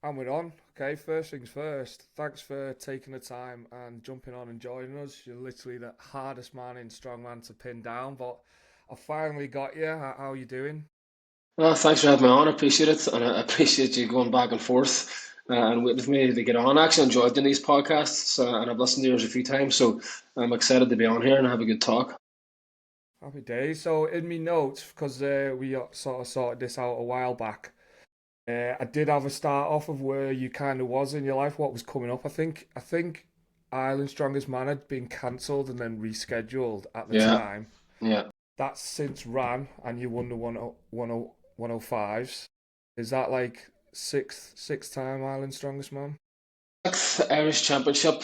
And we're on. Okay, first things first. Thanks for taking the time and jumping on and joining us. You're literally the hardest man in strongman to pin down, but I finally got you. How are you doing? Well, thanks for having me on. I appreciate it, and I appreciate you going back and forth and waiting for me to get on. I actually enjoyed doing these podcasts, and I've listened to yours a few times, so I'm excited to be on here and have a good talk. Happy days. So in me notes, because we sort of sorted this out a while back, I did have a start off of where you kind of was in your life, what was coming up. I think Ireland's Strongest Man had been cancelled and then rescheduled at the Yeah, time. yeah. That's since ran and you won the 105s. Is that like sixth time Ireland's strongest man? Sixth Irish Championship,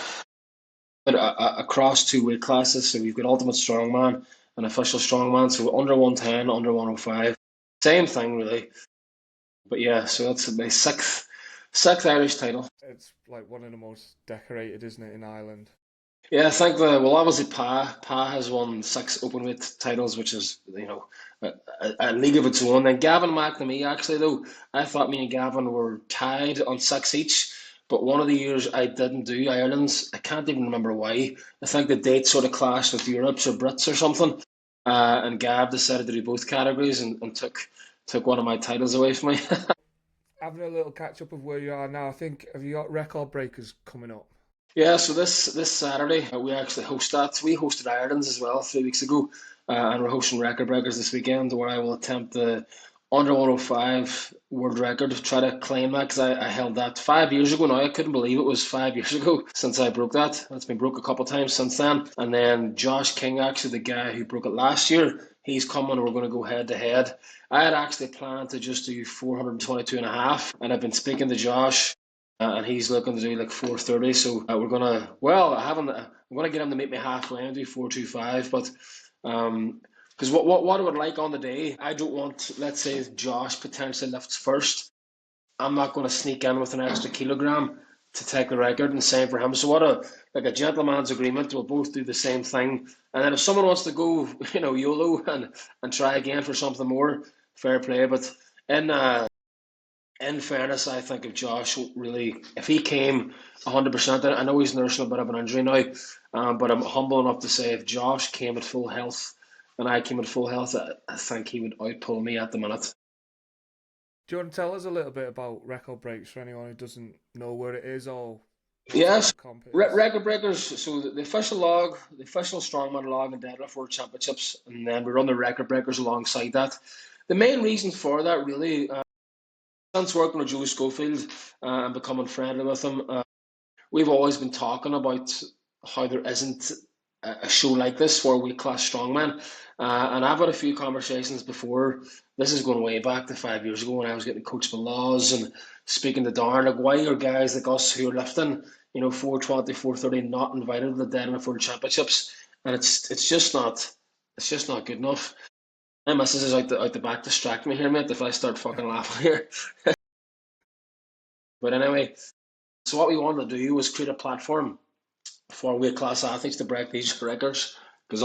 but across two weight classes. So we've got Ultimate Strongman and Official Strongman. So under 110, under 105. Same thing, really. But yeah, so that's my sixth Irish title. It's like one of the most decorated, isn't it, in Ireland? Yeah, I think well, obviously Pa has won six openweight titles, which is a league of its own. Then Gavin McNamee, actually though, I thought me and Gavin were tied on six each, but one of the years I didn't do Ireland's. I can't even remember why. I think the date sort of clashed with Europe's or Brits or something, and Gav decided to do both categories and took one of my titles away from me. Having a little catch up of where you are now, I think, have you got record breakers coming up? Yeah, so this Saturday we actually host that. We hosted Ireland's as well 3 weeks ago, and we're hosting Record Breakers this weekend, where I will attempt the under 105 world record, try to claim that because I held that 5 years ago now. I couldn't believe it was 5 years ago since I broke that. It's been broke a couple of times since then. And then Josh King, actually the guy who broke it last year, he's coming. We're going to go head to head. I had actually planned to just do 422 and a half, and I've been speaking to Josh and he's looking to do like 430. So we're gonna. Well, I haven't. I'm gonna get him to meet me halfway and do 425. But because what I would like on the day, I don't want. Let's say Josh potentially lifts first. I'm not going to sneak in with an extra kilogram to take the record and same for him. So what a like a gentleman's agreement. We'll both do the same thing. And then if someone wants to go, YOLO and try again for something more, fair play. But in in fairness, I think if Josh really, if he came 100%, I know he's nursing a bit of an injury now, but I'm humble enough to say if Josh came at full health and I came at full health, I think he would outpull me at the minute. Do you want to tell us a little bit about record breaks for anyone who doesn't know where it is or what sort Yes, of comp it is? record breakers. So the official log, the official strongman log and deadlift world championships, and then we run the record breakers alongside that. The main reason for that really, since working with Joe Schofield and becoming friendly with him, we've always been talking about how there isn't a show like this for weight class strongman. And I've had a few conversations before. This is going way back to 5 years ago when I was getting coached by Laws and speaking to Darren. Like, why are guys like us who are lifting, 420, 430 not invited to the Deadlift World Championships? And it's just not good enough. My missus is out the back distracting me here, mate, if I start fucking laughing here. But anyway, so what we wanted to do was create a platform for weight class athletes to break these records. Because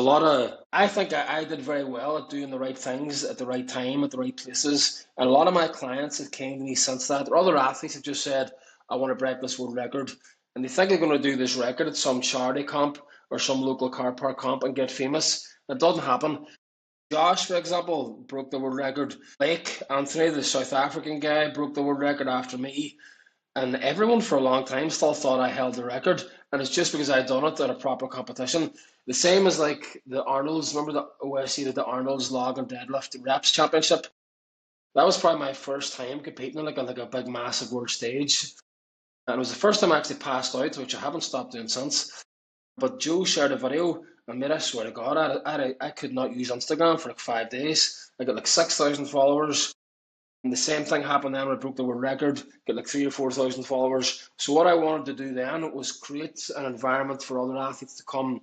I think I did very well at doing the right things at the right time, at the right places. And a lot of my clients have came to me since that, or other athletes have just said, I want to break this world record. And they think they're going to do this record at some charity comp or some local car park comp and get famous. It doesn't happen. Josh, for example, broke the world record. Blake Anthony, the South African guy, broke the world record after me. And everyone for a long time still thought I held the record, and it's just because I'd done it at a proper competition. The same as like the Arnold's. Remember the OSC did the Arnold's log and deadlift reps championship? That was probably my first time competing on like a big massive world stage, and it was the first time I actually passed out, which I haven't stopped doing since. But Joe shared a video, and mate, I swear to God, I could not use Instagram for like 5 days. I got like 6,000 followers. And the same thing happened then when I broke the world record, get like 3 or 4 thousand followers. So what I wanted to do then was create an environment for other athletes to come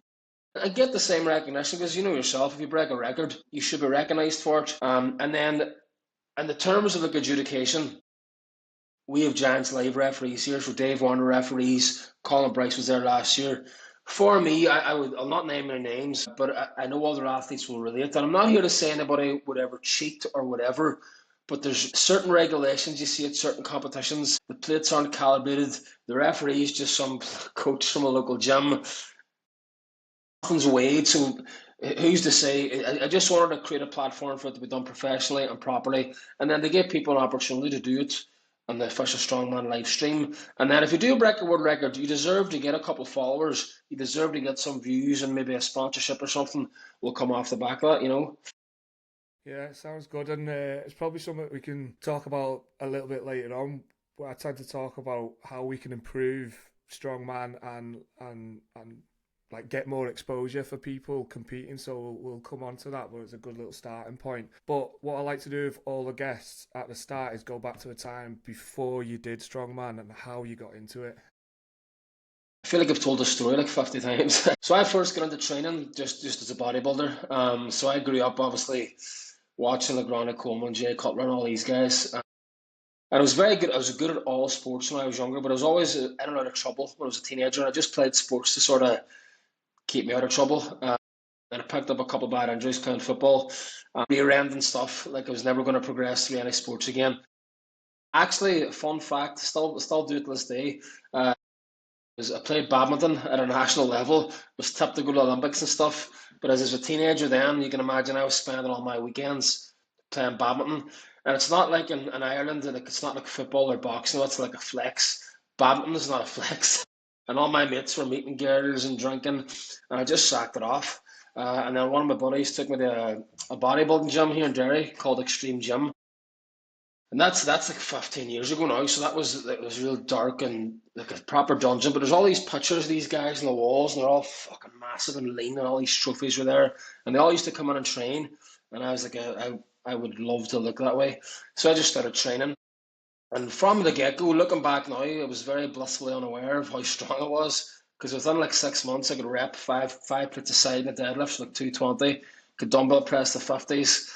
and get the same recognition because you know yourself, if you break a record, you should be recognised for it. And then in the terms of like adjudication, we have Giants live referees here, so Dave Warner referees, Colin Bryce was there last year. For me, I'll not name their names, but I know other athletes will relate. And I'm not here to say anybody would ever cheat or whatever, but there's certain regulations you see at certain competitions. The plates aren't calibrated. The referee's just some coach from a local gym. Nothing's weighed, so who's to say? I just wanted to create a platform for it to be done professionally and properly, and then to give people an opportunity to do it on the official Strongman live stream. And then if you do break a world record, you deserve to get a couple of followers. You deserve to get some views and maybe a sponsorship or something will come off the back of that, you know. Yeah, sounds good, and it's probably something we can talk about a little bit later on. Where I tend to talk about how we can improve strongman and like get more exposure for people competing. So we'll come on to that, but it's a good little starting point. But what I like to do with all the guests at the start is go back to a time before you did strongman and how you got into it. I feel like I've told the story like 50 times. So I first got into training just as a bodybuilder. So I grew up obviously watching like Ronnie Coleman, Jay Cutler, and all these guys. And I was very good. I was good at all sports when I was younger, but I was always in and out of trouble when I was a teenager. And I just played sports to sort of keep me out of trouble. And I picked up a couple of bad injuries playing football, rear end and stuff. Like I was never going to progress through any sports again. Actually, fun fact, still do it to this day. I played badminton at a national level, was tipped to go to Olympics and stuff. But as a teenager, then you can imagine I was spending all my weekends playing badminton. And it's not like in Ireland, like it's not like football or boxing, it's like a flex. Badminton is not a flex. And all my mates were meeting girls and drinking, and I just sacked it off. And then one of my buddies took me to a bodybuilding gym here in Derry called Extreme Gym, and that's like 15 years ago now. So that was it was real dark and like a proper dungeon. But there's all these pictures of these guys on the walls, and they're all fucking massive and lean, and all these trophies were there. And they all used to come in and train. And I was like, I would love to look that way. So I just started training. And from the get go, looking back now, I was very blissfully unaware of how strong I was. Because within like 6 months, I could rep five plates a side in a deadlift, like 220, could dumbbell press the 50s.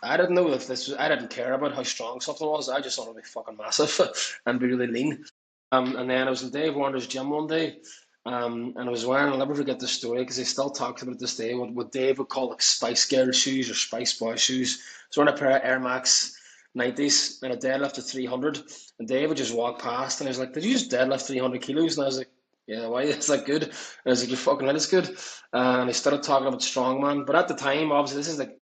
I didn't know if this was, I didn't care about how strong something was. I just wanted to be fucking massive and be really lean. And then I was in Dave Warner's gym one day, and I was wearing, I'll never forget this story because he still talks about it this day, what Dave would call like Spice Girl shoes or Spice Boy shoes. So wearing a pair of Air Max 90s and a deadlift of 300. And Dave would just walk past and he was like, "Did you just deadlift 300 kilos?" And I was like, "Yeah, why is that good?" And I was like, "You're fucking right, it's good." And he started talking about strongman. But at the time, obviously, this is like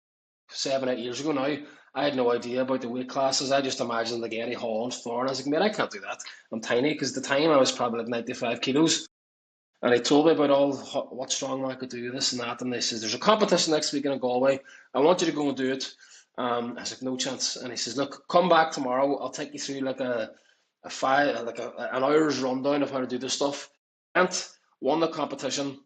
7, 8 years ago now. I had no idea about the weight classes. I just imagined like Eddie Hall and Thor, and I was like, "Man, I can't do that. I'm tiny." Because at the time I was probably like 95 kilos. And he told me about all what strongman I could do, this and that. And he says, "There's a competition next week in Galway. I want you to go and do it." I was like, "No chance." And he says, "Look, come back tomorrow. I'll take you through like an hour's rundown of how to do this stuff." And won the competition.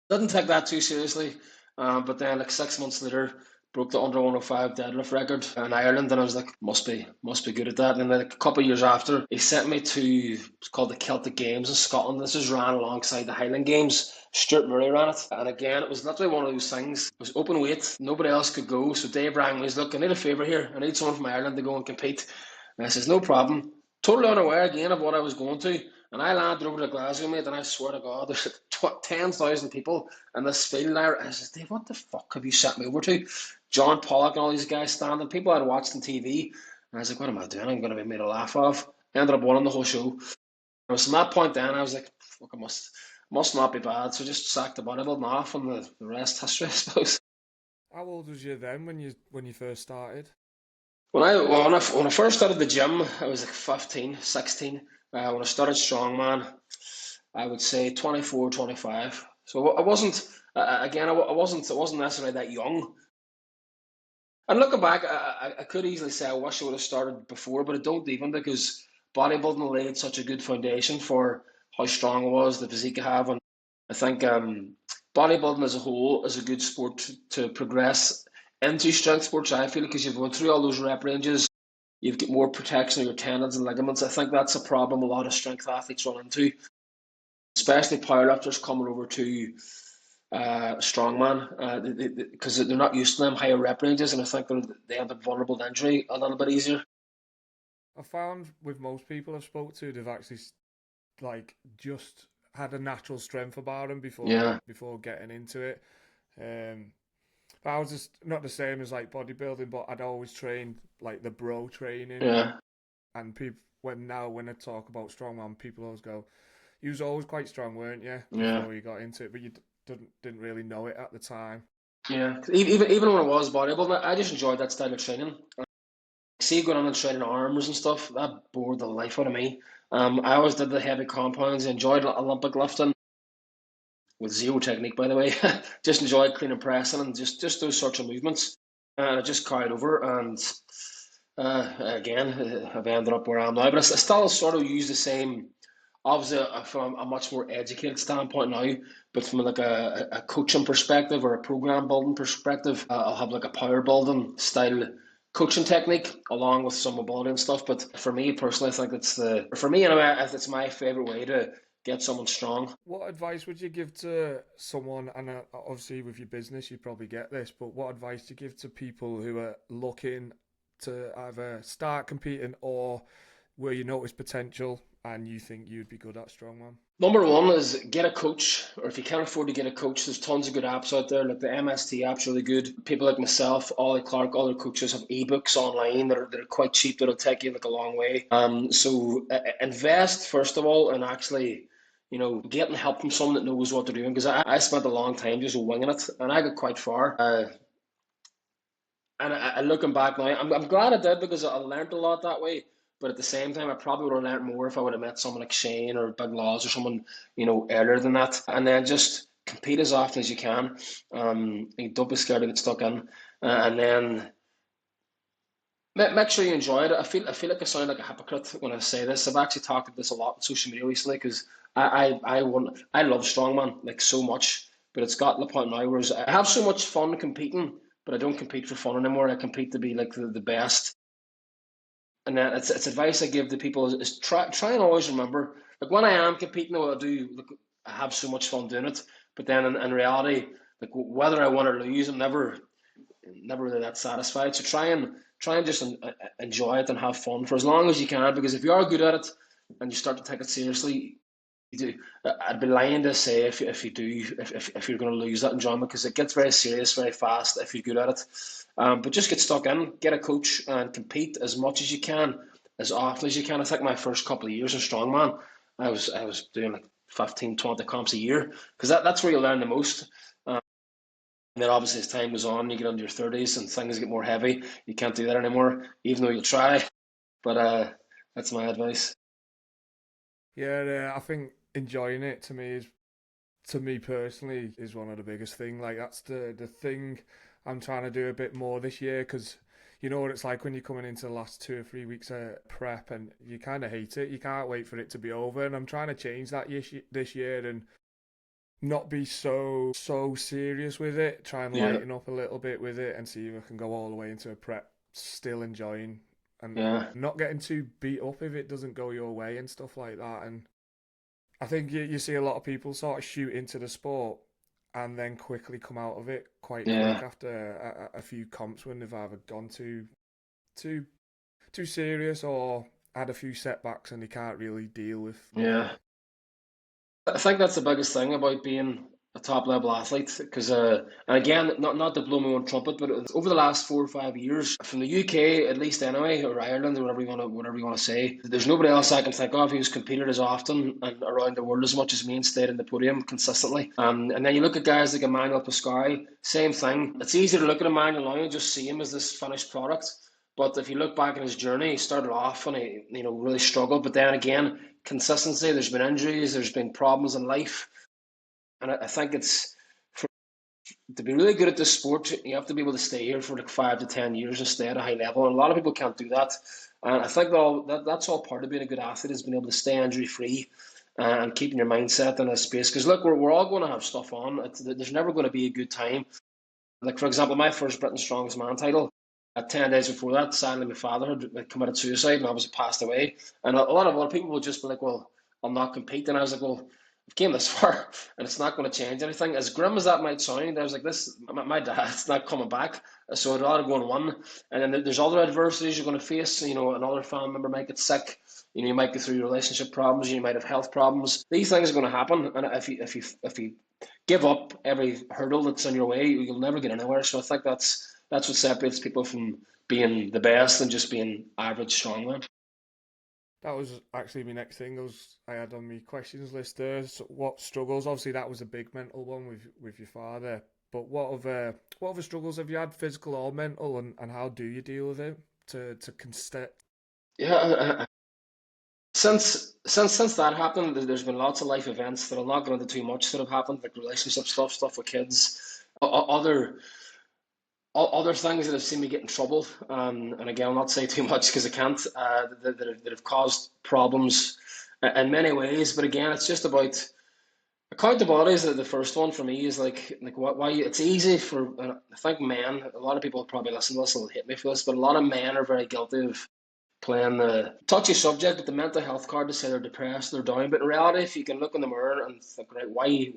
Didn't take that too seriously, but then like 6 months later, broke the under 105 deadlift record in Ireland, and I was like, must be good at that. And then like a couple of years after, he sent me to it's called the Celtic Games in Scotland. This is ran alongside the Highland Games. Stuart Murray ran it, and again, it was literally one of those things. It was open weight, nobody else could go. So Dave rang me. He's, "Look, I need a favour here. I need someone from Ireland to go and compete." And I says, "No problem." Totally unaware again of what I was going to. And I landed over to Glasgow, mate, and I swear to God, there's 10,000 people in this field. I says, "Dave, what the fuck have you sent me over to?" John Pollock and all these guys standing, people I'd watched on TV. And I was like, "What am I doing? I'm going to be made a laugh of." Ended up winning the whole show. And from that point then, I was like, "Fuck, I must not be bad." So just sacked the bodybuilding off, and the rest history, I suppose. How old was you then when you first started? When I first started the gym, I was like 15, 16. When I started Strongman, I would say 24, 25. So I wasn't again. I wasn't necessarily that young. And looking back, I could easily say I wish I would have started before, but I don't even because bodybuilding laid such a good foundation for how strong I was, the physique I have, and I think bodybuilding as a whole is a good sport to progress into strength sports. I feel because you've gone through all those rep ranges, you've got more protection of your tendons and ligaments. I think that's a problem a lot of strength athletes run into, especially powerlifters coming over to strongman because they're not used to them higher rep ranges, and I think they end up vulnerable to injury a little bit easier. I found with most people I've spoke to, they've actually like just had a natural strength about them Yeah, before getting into it. Um, But I was just not the same as like bodybuilding, but I'd always trained like the bro training, Yeah, and people when I talk about strongman, people always go, "You was always quite strong, weren't you?" yeah, Before you got into it, but you didn't really know it at the time. yeah. Even when I was bodybuilding, I just enjoyed that style of training. See, going on and training arms and stuff, that bored the life out of me. I always did the heavy compounds. Enjoyed Olympic lifting with zero technique, by the way. Just enjoyed clean and pressing and just those sorts of movements. And I just carried over, and again, I've ended up where I am now. But I still sort of use the same. Obviously, from a much more educated standpoint now, but from like a coaching perspective or a program building perspective, I'll have like a power building style coaching technique along with some mobility and stuff. But for me personally, I think for me anyway, it's my favorite way to get someone strong. What advice would you give to someone, and obviously with your business you probably get this, but what advice do you give to people who are looking to either start competing or where you notice potential and you think you'd be good at strongman? Number one is get a coach, or if you can't afford to get a coach, there's tons of good apps out there. Like the MST app's really good. People like myself, Ollie Clark, other coaches have ebooks online that are quite cheap that'll take you like a long way. So invest first of all in actually, getting help from someone that knows what they're doing. Because I spent a long time just winging it, and I got quite far. And looking back now, I'm glad I did because I learned a lot that way. But at the same time, I probably would have learned more if I would have met someone like Shane or Big Laws or someone, earlier than that. And then just compete as often as you can. You don't be scared to get stuck in. And then make sure you enjoy it. I feel like I sound like a hypocrite when I say this. I've actually talked about this a lot on social media recently because I love strongman like so much, but it's got to the point now where I have so much fun competing, but I don't compete for fun anymore. I compete to be like the best. And then it's advice I give to people is try and always remember like when I am competing, what I do like I have so much fun doing it, but then in reality, like whether I win or lose, I'm never really that satisfied. So try and just enjoy it and have fun for as long as you can. Because if you are good at it and you start to take it seriously, you do. I'd be lying to say if you do if you're going to lose that enjoyment because it gets very serious very fast if you're good at it. But just get stuck in, get a coach, and compete as much as you can, as often as you can. I think my first couple of years in strongman, I was doing like 15, 20 comps a year because that's where you learn the most. And then obviously as time goes on, you get into your 30s and things get more heavy. You can't do that anymore, even though you'll try. But that's my advice. Yeah, I think enjoying it to me personally is one of the biggest thing. Like that's the thing I'm trying to do a bit more this year because you know what it's like when you're coming into the last 2 or 3 weeks of prep and you kind of hate it. You can't wait for it to be over, and I'm trying to change that this year and not be so serious with it. Try and Yeah, lighten up a little bit with it and see if I can go all the way into a prep, still enjoying and yeah, not getting too beat up if it doesn't go your way and stuff like that. And I think you see a lot of people sort of shoot into the sport and then quickly come out of it quite quick yeah, after a few comps when they've either gone too too serious or had a few setbacks and they can't really deal with yeah. it. I think that's the biggest thing about being a top level athlete. Because, and again, not to blow my own trumpet, but over the last 4 or 5 years, from the UK at least anyway, or Ireland, or whatever you want to say, there's nobody else I can think of who's competed as often and around the world as much as me and stayed in the podium consistently. And then you look at guys like Emmanuel Pascari, same thing. It's easy to look at Emmanuel now and just see him as this finished product. But if you look back in his journey, he started off and he, really struggled. But then again, consistency. There's been injuries. There's been problems in life, and I think for, to be really good at this sport, you have to be able to stay here for like 5 to 10 years and stay at a high level. And a lot of people can't do that. And I think that's all part of being a good athlete is being able to stay injury free and keeping your mindset in a space. Because look, we're all going to have stuff on. There's never going to be a good time. Like for example, my first Britain's Strongest Man title. At 10 days before that, sadly, my father had committed suicide and obviously passed away. And a lot of people would just be like, "Well, I'll not compete." And I was like, "Well, I've came this far, and it's not going to change anything." As grim as that might sound, I was like, "This, my dad's not coming back, so I'd rather go and win." And then there's other adversities you're going to face. Another family member might get sick. You might go through relationship problems, you might have health problems. These things are going to happen, and if you give up every hurdle that's in your way, you'll never get anywhere. So I think that's what separates people from being the best and just being average strongman. That was actually my next thing I had on my questions list there. So what struggles? Obviously, that was a big mental one with your father. But what other struggles have you had, physical or mental, and how do you deal with it to const- Yeah, since that happened, there's been lots of life events that I'll not go into too much that have happened, like relationship stuff, stuff with kids, other other things that have seen me get in trouble. And again, I'll not say too much because I can't. That have caused problems in many ways. But again, it's just about accountability. Is the first one for me is like what why it's easy for I think men. A lot of people probably listen to this will hit me for this, but a lot of men are very guilty of playing the touchy subject with the mental health card to say they're depressed, they're down. But in reality, if you can look in the mirror and think, right, why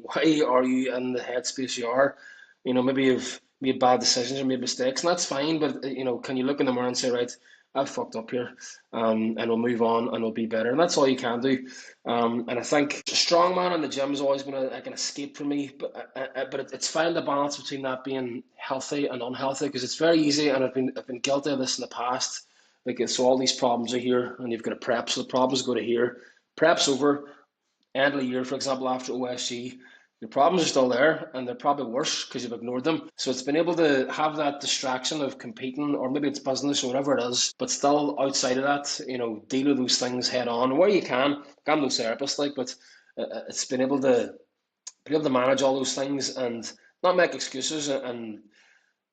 are you in the headspace you are? Maybe you've made bad decisions or made mistakes, and that's fine. But can you look in the mirror and say, right, I've fucked up here, and we'll move on and we'll be better. And that's all you can do. And I think strongman in the gym has always been like an escape for me, but it's finding the balance between that being healthy and unhealthy because it's very easy, and I've been guilty of this in the past. Like so, all these problems are here, and you've got to prep. So the problems go to here. Prep's over. End of the year, for example, after OSG, the problems are still there, and they're probably worse because you've ignored them. So it's been able to have that distraction of competing, or maybe it's business or whatever it is, but still outside of that, deal with those things head on where you can. I'm no therapist, but it's been able to manage all those things and not make excuses and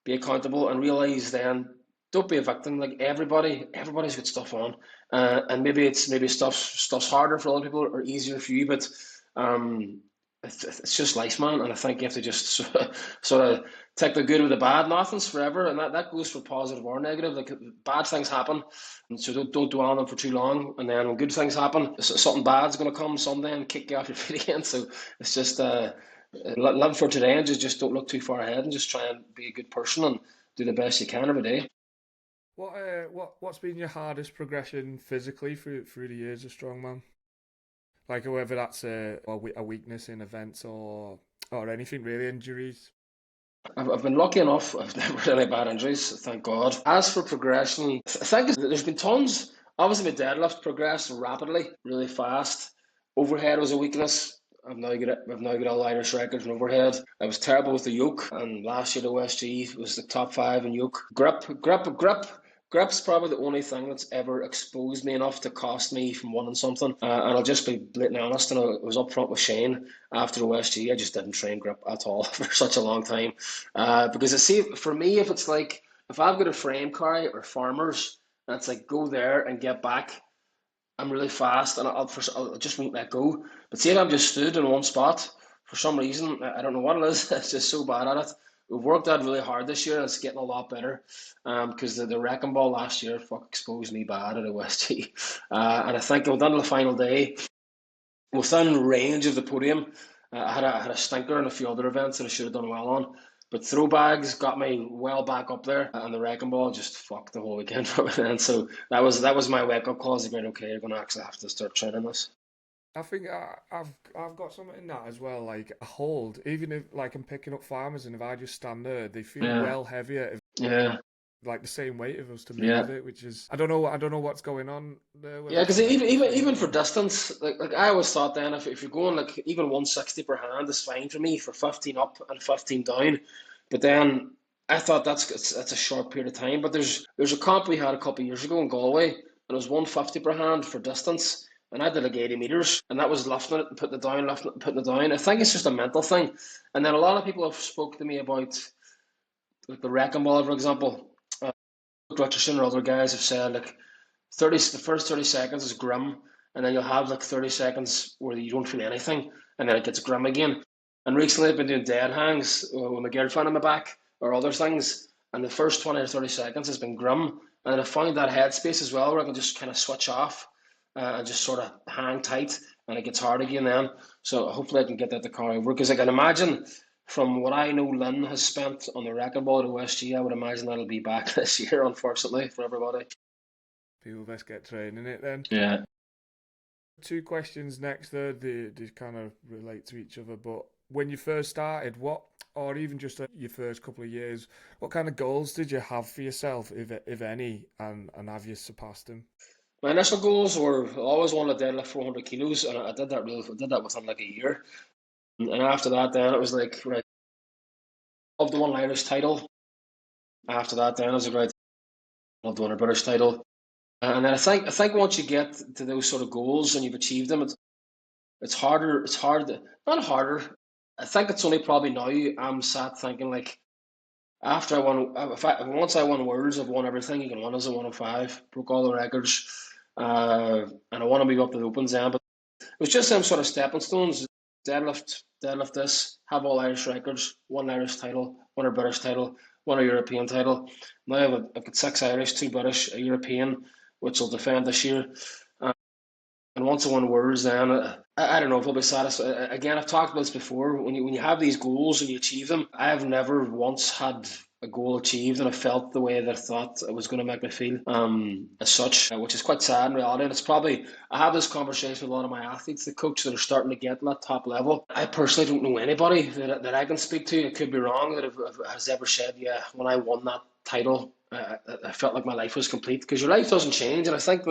be accountable and realize then don't be a victim. Like everybody's got stuff on, and maybe stuff's harder for other people or easier for you, but um, it's just life, man. And I think you have to just sort of take the good with the bad. Nothing's forever, and that goes for positive or negative. Like bad things happen, and so don't dwell on them for too long. And then when good things happen, something bad's going to come someday and kick you off your feet again. So it's just live for today and just don't look too far ahead and just try and be a good person and do the best you can every day. what's been your hardest progression physically through the years of strongman? Like whether that's a weakness in events or anything really, injuries. I've been lucky enough. I've never had any bad injuries, thank God. As for progression, I think there's been tons. Obviously, my deadlift progressed rapidly, really fast. Overhead was a weakness. I've now got all Irish records in overhead. I was terrible with the yoke, and last year the OSG was the top five in yoke. Grip's probably the only thing that's ever exposed me enough to cost me from winning something. And I'll just be blatantly honest, and I was up front with Shane after OSG. I just didn't train grip at all for such a long time. Because I see, for me, if I've got a frame carry or farmers, and it's like go there and get back, I'm really fast and I'll just won't let go. But see if I'm just stood in one spot for some reason, I don't know what it is. It's just so bad at it. We've worked out really hard this year and it's getting a lot better. Because the wrecking ball last year fuck exposed me bad at OSG. And I think we're done to the final day within range of the podium. I had a stinker in a few other events that I should have done well on. But throw bags got me well back up there, and the wrecking ball just fucked the whole weekend from it. And so that was my wake up call. I was like, okay, you're gonna actually have to start training this. I think I've got something in that as well. Like a hold, even if like I'm picking up farmers, and if I just stand there, they feel Yeah, well heavier, if, yeah, like the same weight if I was to yeah. move it, which is I don't know what's going on there. Whether Yeah, it's because a mental even thing for or distance, like I always thought then if you're going like even 160 per hand is fine for me for 15 up and 15 down, but then I thought that's a short period of time. But there's a comp we had a couple of years ago in Galway, and it was 150 per hand for distance, and I did like 80 meters, and that was lifting it and putting it down, lifting it and putting it down. I think it's just a mental thing, and then a lot of people have spoke to me about like the wrecking ball, for example. Richardson or other guys have said like the first 30 seconds is grim, and then you'll have like 30 seconds where you don't feel anything, and then it gets grim again. And recently I've been doing dead hangs with my girlfriend on my back or other things, and the first 20 or 30 seconds has been grim. And then I found that headspace as well where I can just kind of switch off and just sort of hang tight, and it gets hard again then. So hopefully I can get that to carry over because I can imagine from what I know Lynn has spent on the wrecking ball at OSG, I would imagine that'll be back this year, unfortunately, for everybody. people best get training it then. Yeah. Two questions next. They kind of relate to each other. But when you first started, what, or even just your first couple of years, what kind of goals did you have for yourself, if any, and have you surpassed them? My initial goals were I always wanted to deadlift 400 kilos, and I did that within like a year. And after that, then it was like, right, of the one Irish title. After that, then I was like, right, I've won a British title. And then I think once you get to those sort of goals and you've achieved them, it's harder. It's hard. Not harder. I think it's only probably now I'm sat thinking like after I won, if once I won worlds, I've won everything you can win as a 105, broke all the records, and I want to move up to the opens then. But it was just some sort of stepping stones. Deadlift this, have all Irish records, one Irish title, one a British title, one a European title. Now I've got six Irish, two British, a European, which I'll defend this year. And once I win worlds, then I don't know if I'll be satisfied. Again, I've talked about this before. When you have these goals and you achieve them, I have never once had a goal achieved and I felt the way that I thought it was going to make me feel. As such, which is quite sad in reality. And it's probably I have this conversation with a lot of my athletes, the coach that are starting to get to that top level. I personally don't know anybody that I can speak to. It could be wrong that has ever said, "Yeah, when I won that title, I felt like my life was complete." Because your life doesn't change, and I think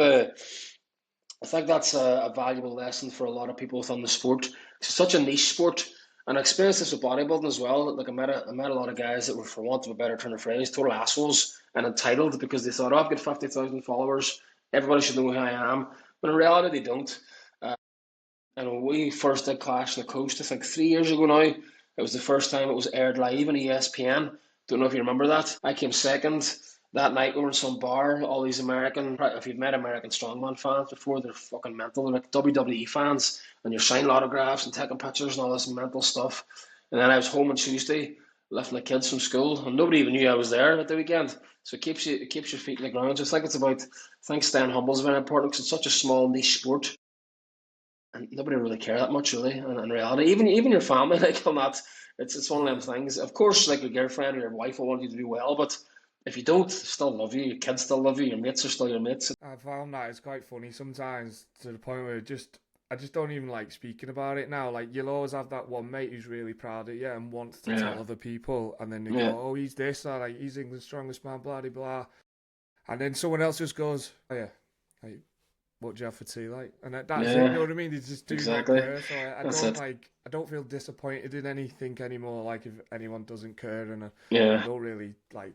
that's a valuable lesson for a lot of people within the sport. It's such a niche sport, and I experienced this with bodybuilding as well. Like I met a lot of guys that were, for want of a better turn of phrase, total assholes and entitled because they thought, "Oh, I've got 50,000 followers. Everybody should know who I am." But in reality, they don't. Uh, and when we first did Clash on the Coast, I think 3 years ago now, it was the first time it was aired live on ESPN. Don't know if you remember that. I came second. That night we were in some bar, all these American, if you've met American Strongman fans before, they're fucking mental. They're like WWE fans, and you're signing autographs and taking pictures and all this mental stuff. And then I was home on Tuesday, lifting the kids from school, and nobody even knew I was there at the weekend. So it keeps your feet in the ground. So I think I think staying humble is very important because it's such a small niche sport and nobody really care that much really in reality. Even your family, like on that, it's one of them things. Of course, like your girlfriend or your wife will want you to do well, but if you don't, they still love you. Your kids still love you. Your mates are still your mates. I found that it's quite funny sometimes to the point where I just don't even like speaking about it now. Like you'll always have that one mate who's really proud of you and wants to tell Yeah, other people, and then they yeah, go, "Oh, he's this," or like he's England's strongest man, blah blah blah, and then someone else just goes, "Oh yeah, like what do you have for tea?" Like, and that's it. You know yeah. what I mean? They just do not Exactly. care. So I That's don't it. like I don't feel disappointed in anything anymore. Like if anyone doesn't care, and I Yeah, don't really like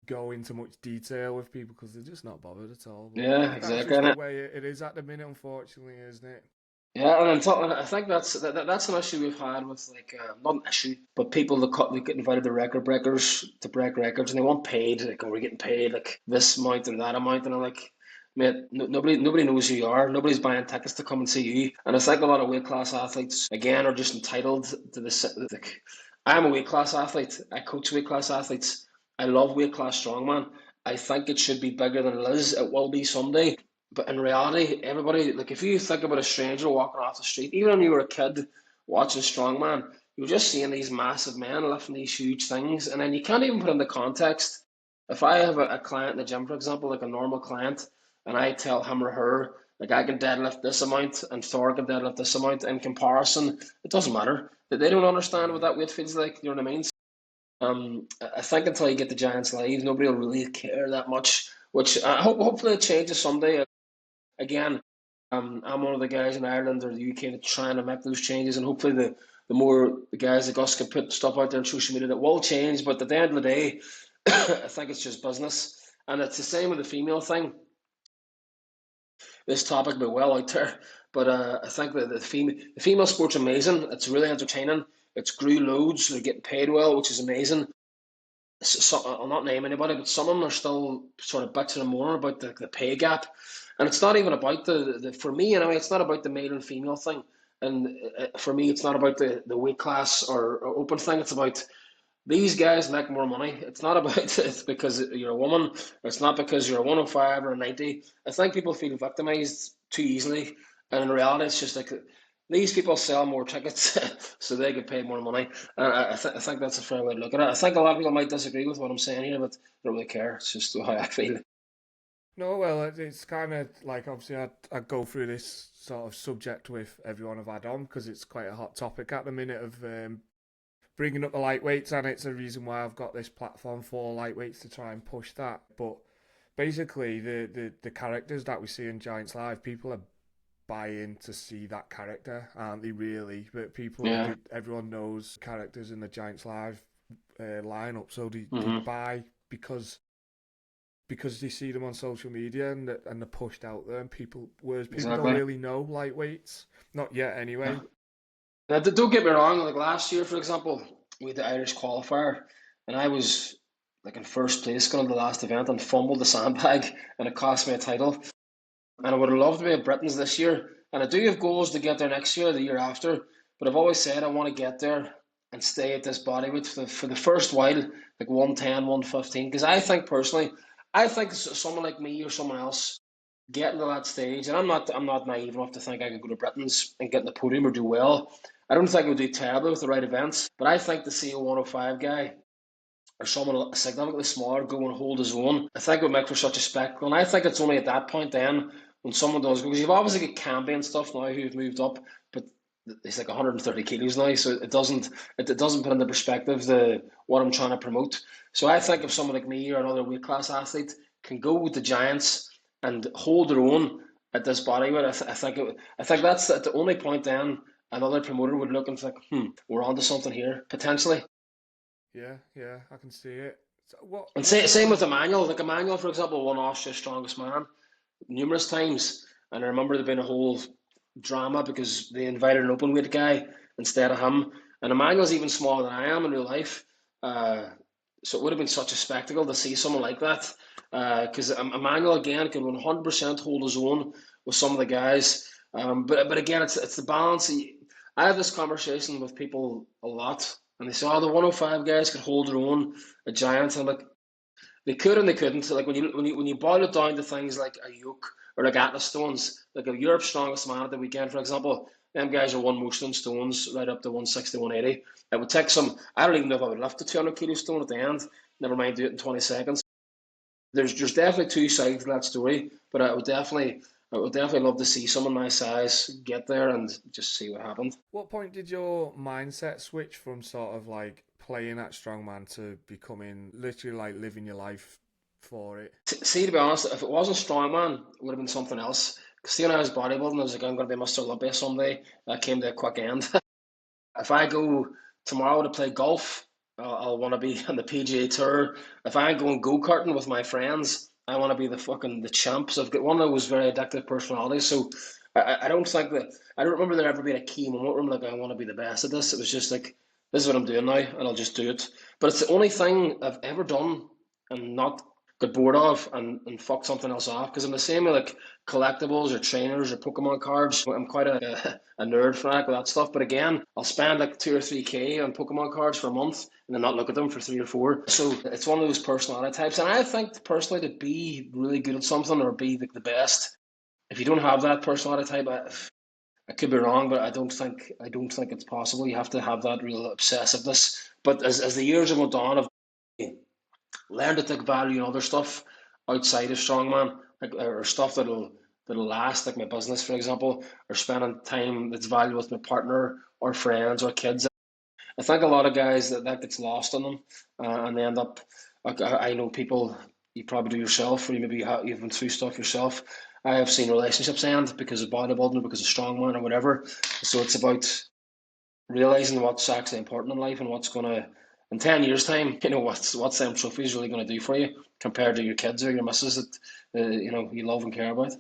go into much detail with people because they're just not bothered at all. But yeah, that's exactly. just the way it is at the minute, unfortunately, isn't it? Yeah, and I think that's an issue we've had with like not an issue, but people that get invited to record breakers to break records, and they want paid. Like, oh, we're getting paid like this amount and that amount, and I'm like, mate, nobody knows who you are. Nobody's buying tickets to come and see you. And I think a lot of weight class athletes again are just entitled to this. Like, I'm a weight class athlete. I coach weight class athletes. I love weight class strongman. I think it should be bigger than it is. It will be someday. But in reality, everybody, like if you think about a stranger walking off the street, even when you were a kid watching Strongman, you were just seeing these massive men lifting these huge things, and then you can't even put into context. If I have a client in the gym, for example, like a normal client, and I tell him or her, like I can deadlift this amount and Thor can deadlift this amount in comparison, it doesn't matter. They don't understand what Yeah. that weight feels like, you know what I mean? I think until you get the Giants live, nobody will really care that much, which I hope hopefully it changes someday. Again, I'm one of the guys in Ireland or the UK that's trying to make those changes, and hopefully the more the guys like us can put stuff out there on social media that will change. But at the end of the day, I think it's just business, and it's the same with the female thing. This topic will be well out there, but I think that the female sport's amazing. It's really entertaining. It's grew loads. They're getting paid well, which is amazing. So, I'll not name anybody, but some of them are still sort of bitching and moaning about the pay gap. And it's not even about for me anyway, it's not about the male and female thing. And for me, it's not about the weight class or open thing. It's about these guys make more money. It's not about it's because you're a woman. It's not because you're a 105 or a 90. I think people feel victimized too easily. And in reality, it's just like these people sell more tickets so they get paid more money. And I think that's a fair way to look at it. I think a lot of people might disagree with what I'm saying here, but I don't really care. It's just how I feel. No, well, it's kind of like obviously I go through this sort of subject with everyone I've had on because it's quite a hot topic at the minute of bringing up the lightweights, and it's a reason why I've got this platform for lightweights to try and push that. But basically, the characters that we see in Giants Live, people are buying to see that character, aren't they? Really, but Yeah. everyone knows characters in the Giants Live lineup, so they Hmm. buy because they see them on social media and they're pushed out there, and whereas people don't Exactly. really know lightweights, not yet Yeah. anyway. Now, don't get me wrong. Like last year, for example, we had the Irish qualifier, and I was like in first place going to the last event and fumbled the sandbag, and it cost me a title. And I would have loved to be at Britain's this year. And I do have goals to get there next year, the year after. But I've always said I want to get there and stay at this body weight for the first while, like 110, 115. Because I think personally, I think someone like me or someone else getting to that stage, and I'm not naive enough to think I could go to Britain's and get in the podium or do well. I don't think I would do terribly with the right events, but I think to see a 105 guy or someone significantly smaller go and hold his own, I think it would make for such a spectacle. And I think it's only at that point then when someone does, because you've obviously got Campy and stuff now who've moved up, but he's like 130 kilos now, so it doesn't put into perspective the what I'm trying to promote. So I think if Yeah, someone like me or another weight class athlete can go with the giants and hold their own at this body weight, I think that's at the only point then another promoter would look and think, we're onto something here potentially. yeah, I can see it. So And what same sort with of Emmanuel. Like Emmanuel, for example, won Austria's strongest man numerous times. And I remember there being a whole drama because they invited an open weight guy instead of him. And Emmanuel's even smaller than I am in real life. Uh, so it would have been such a spectacle to see someone like that. Because Emmanuel, again, can 100% hold his own with some of the guys. But again, it's the balance. I have this conversation with people a lot. And they say, oh, the 105 guys could hold their own at Giants. And I'm like, they could and they couldn't. So like when you boil it down to things like a yoke or like Atlas stones, like a Europe's strongest man at the weekend, for example, them guys are one most on stones right up to 160, 180. It would take some. I don't even know if I would lift a 200 kilo stone at the end. Never mind do it in 20 seconds. There's definitely two sides to that story, but I would definitely love to see someone my size get there and just see what happens. what point did your mindset switch from sort of like playing at strongman to becoming literally like living your life for it? See, to be honest, if it wasn't strongman, it would have been something else. Because see, when I was bodybuilding, I was like, I'm going to be Mr. Olympia someday. That came to a quick end. If I go tomorrow to play golf, I'll want to be on the PGA Tour. If I go going go karting with my friends, I want to be the champs. I've got one of those very addictive personalities. So I don't think that I don't remember there ever being a key moment where I'm like I want to be the best at this. It was just like this is what I'm doing now, and I'll just do it. But it's the only thing I've ever done and not got bored of and fucked something else off because I'm the same with like collectibles or trainers or Pokemon cards. I'm quite a nerd fanatic with that stuff. But again, I'll spend like 2 or 3K on Pokemon cards for a month and then not look at them for 3 or 4. So it's one of those personality types. And I think personally to be really good at something or be the best, if you don't have that personality type, I could be wrong, but I don't think it's possible. You have to have that real obsessiveness. But as the years have gone on, I've learned to take value in other stuff outside of strongman, like or stuff that'll last, like my business, for example, or spending time that's valuable with my partner or friends or kids. I think a lot of guys that gets lost on them, and they end up. Like, I know people you probably do yourself, or you've been through stuff yourself. I have seen relationships end because of bodybuilding, because of strongman, or whatever. So it's about realizing what's actually important in life and what's gonna in 10 years time, what's them trophies really gonna do for you compared to your kids or your missus that you love and care about.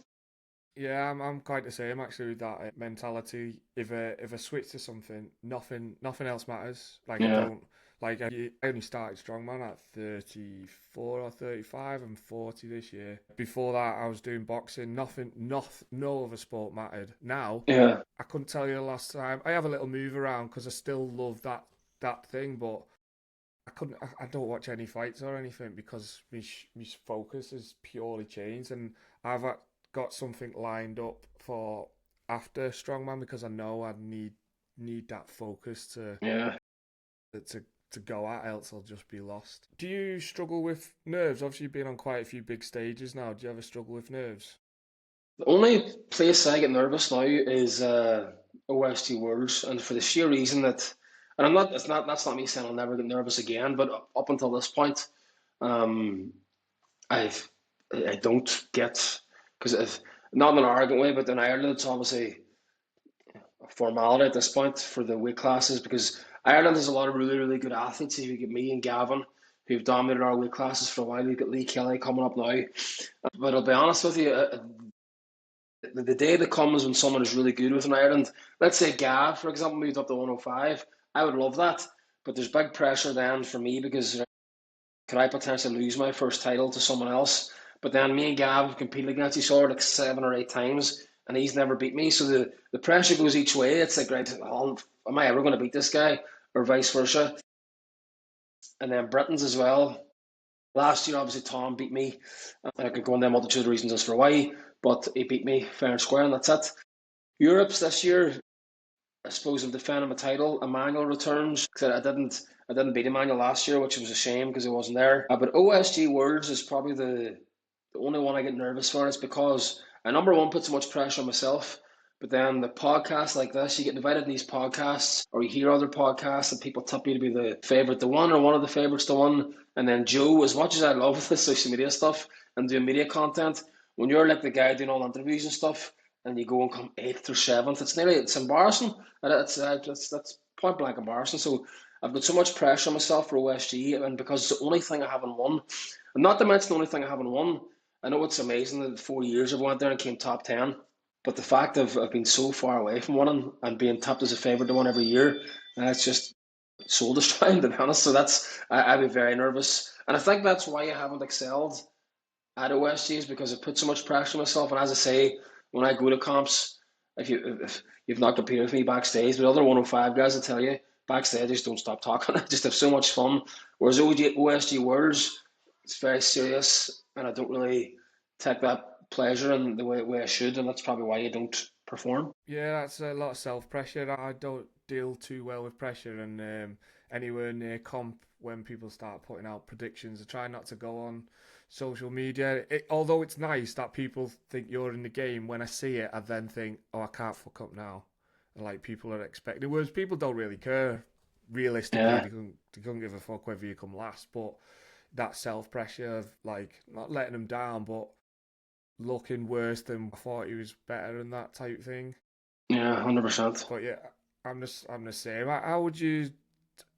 Yeah, I'm quite the same actually with that mentality. If I switch to something, nothing else matters. Like I Yeah, don't like I only started strongman at 34 or 35. I'm 40 this year. Before that, I was doing boxing. No other sport mattered. Now, yeah, I couldn't tell you the last time. I have a little move around because I still love that thing, but I couldn't. I don't watch any fights or anything because my focus has purely changed, and I've got something lined up for after strongman because I know I need that focus yeah. to to go at, else I'll just be lost. Do you struggle with nerves? Obviously, you've been on quite a few big stages now. Do you ever struggle with nerves? The only place I get nervous now is OST Worlds, and for the sheer reason that, and I'm not, it's not, that's not me saying I'll never get nervous again, but up until this point, um, I've, I don't get, because not in an arrogant way, but in Ireland, it's obviously a formality at this point for the weight classes because Ireland has a lot of really, really good athletes. You get me and Gavin, who've dominated our weight classes for a while. You've got Lee Kelly coming up now. But I'll be honest with you, the day that comes when someone is really good within Ireland, let's say Gav, for example, moved up to 105, I would love that. But there's big pressure then for me because could I potentially lose my first title to someone else? But then me and Gav have competed against each other like 7 or 8 times, and he's never beat me. So the pressure goes each way. It's like, right, am I ever going to beat this guy, or vice versa? And then Britain's as well. Last year, obviously, Tom beat me. And I could go into a multitude of reasons as for why, but he beat me fair and square, and that's it. Europe's this year, I suppose I'm defending my title. Emmanuel returns. I didn't beat Emmanuel last year, which was a shame because he wasn't there. But OSG Worlds is probably the only one I get nervous for. It's because I number one put so much pressure on myself. But then the podcasts like this, you get invited in these podcasts, or you hear other podcasts, and people tip you to be the favorite to one or one of the favorites to one. And then Joe, as much as I love this social media stuff and doing media content, when you're like the guy doing all the interviews and stuff, and you go and come eighth or seventh, it's embarrassing. That's point blank embarrassing. So I've got so much pressure on myself for OSG, and because it's the only thing I haven't won, and not to mention the only thing I haven't won. I know it's amazing that 4 years I've went there and came top 10, but the fact of being so far away from winning and being tipped as a favourite to win every year, it's just soul destroying to be honest. So I'd be very nervous, and I think that's why I haven't excelled at OSGs because it put so much pressure on myself. And as I say, when I go to comps, if you've not competed with me backstage, but other 105 guys will tell you backstage, I just don't stop talking. I just have so much fun. Whereas OSG Worlds, it's very serious, and I don't really take that pleasure in the way I should, and that's probably why you don't perform. Yeah, that's a lot of self pressure. I don't deal too well with pressure, and anywhere near comp when people start putting out predictions, I try not to go on social media. Although it's nice that people think you're in the game, when I see it, I then think, oh, I can't fuck up now. And like people are expecting, whereas people don't really care. Realistically, Yeah, they couldn't give a fuck whether you come last, but that self pressure of like not letting them down, but looking worse than I thought he was better and that type thing. yeah, 100%. But yeah, I'm the same. How would you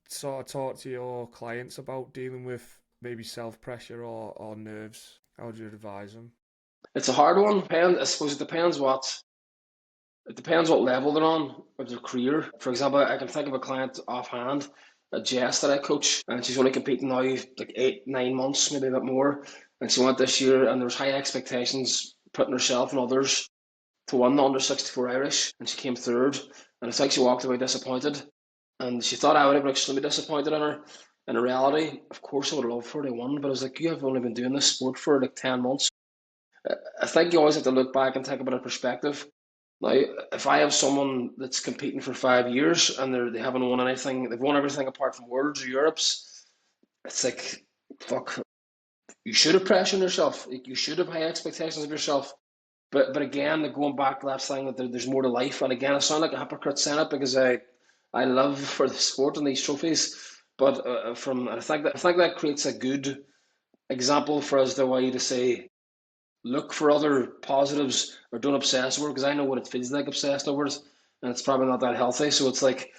sort of talk to your clients about dealing with maybe self pressure or nerves? How would you advise them? It's a hard one. I suppose it depends what level they're on of their career. For example, I can think of a client offhand, a Jess that I coach, and she's only competing now like 8, 9 months, maybe a bit more. And she went this year, and there's high expectations putting herself and others to win the under 64 Irish, and she came third. And I think she walked away disappointed. And she thought I would have been extremely disappointed in her. In reality, of course, I would have loved for her to win, but I was like, you have only been doing this sport for like 10 months. I think you always have to look back and take a bit of perspective. Now, if I have someone that's competing for 5 years and they haven't won anything, they've won everything apart from Worlds or Europe's, it's like, fuck, you should have pressured yourself. You should have high expectations of yourself. But again, going back to that thing that there's more to life. And again, I sound like a hypocrite saying it because I love for the sport and these trophies. But I think that creates a good example for us the way to say look for other positives or don't obsess over it because I know what it feels like obsessed over it, and it's probably not that healthy. So it's like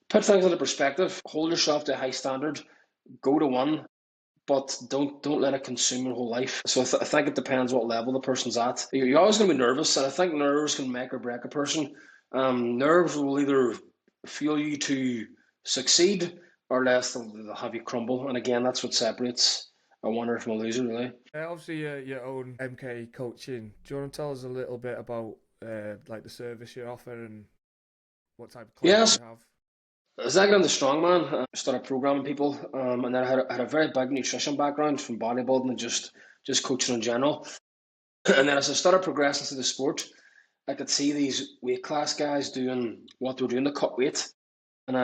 put things into perspective, hold yourself to a high standard, go to one, but don't let it consume your whole life. So I think it depends what level the person's at. You're always going to be nervous, and I think nerves can make or break a person. Nerves will either fuel you to succeed or less they'll have you crumble. And again, that's what separates a winner from a loser, really. Obviously, your own MK coaching. Do you want to tell us a little bit about like the service you offer and what type of clients Yes, you have? as I got into strongman, I started programming people, and then I had a very big nutrition background from bodybuilding and just coaching in general. And then as I started progressing through the sport, I could see these weight class guys doing what they were doing to cut weight, and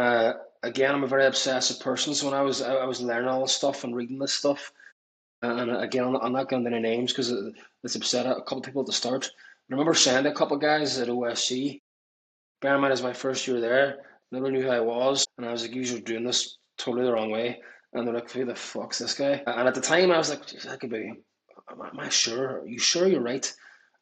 again, I'm a very obsessive person. So when I was learning all this stuff and reading this stuff, and again, I'm not going to any names because it's upset a couple of people at the start. I remember saying to a couple of guys at OSC, bear in mind, it was my first year there, nobody knew who I was, and I was like, you're doing this totally the wrong way. And they're like, who the fuck's this guy? And at the time, I was like, "Jeez, that could be, am I sure? Are you sure you're right?"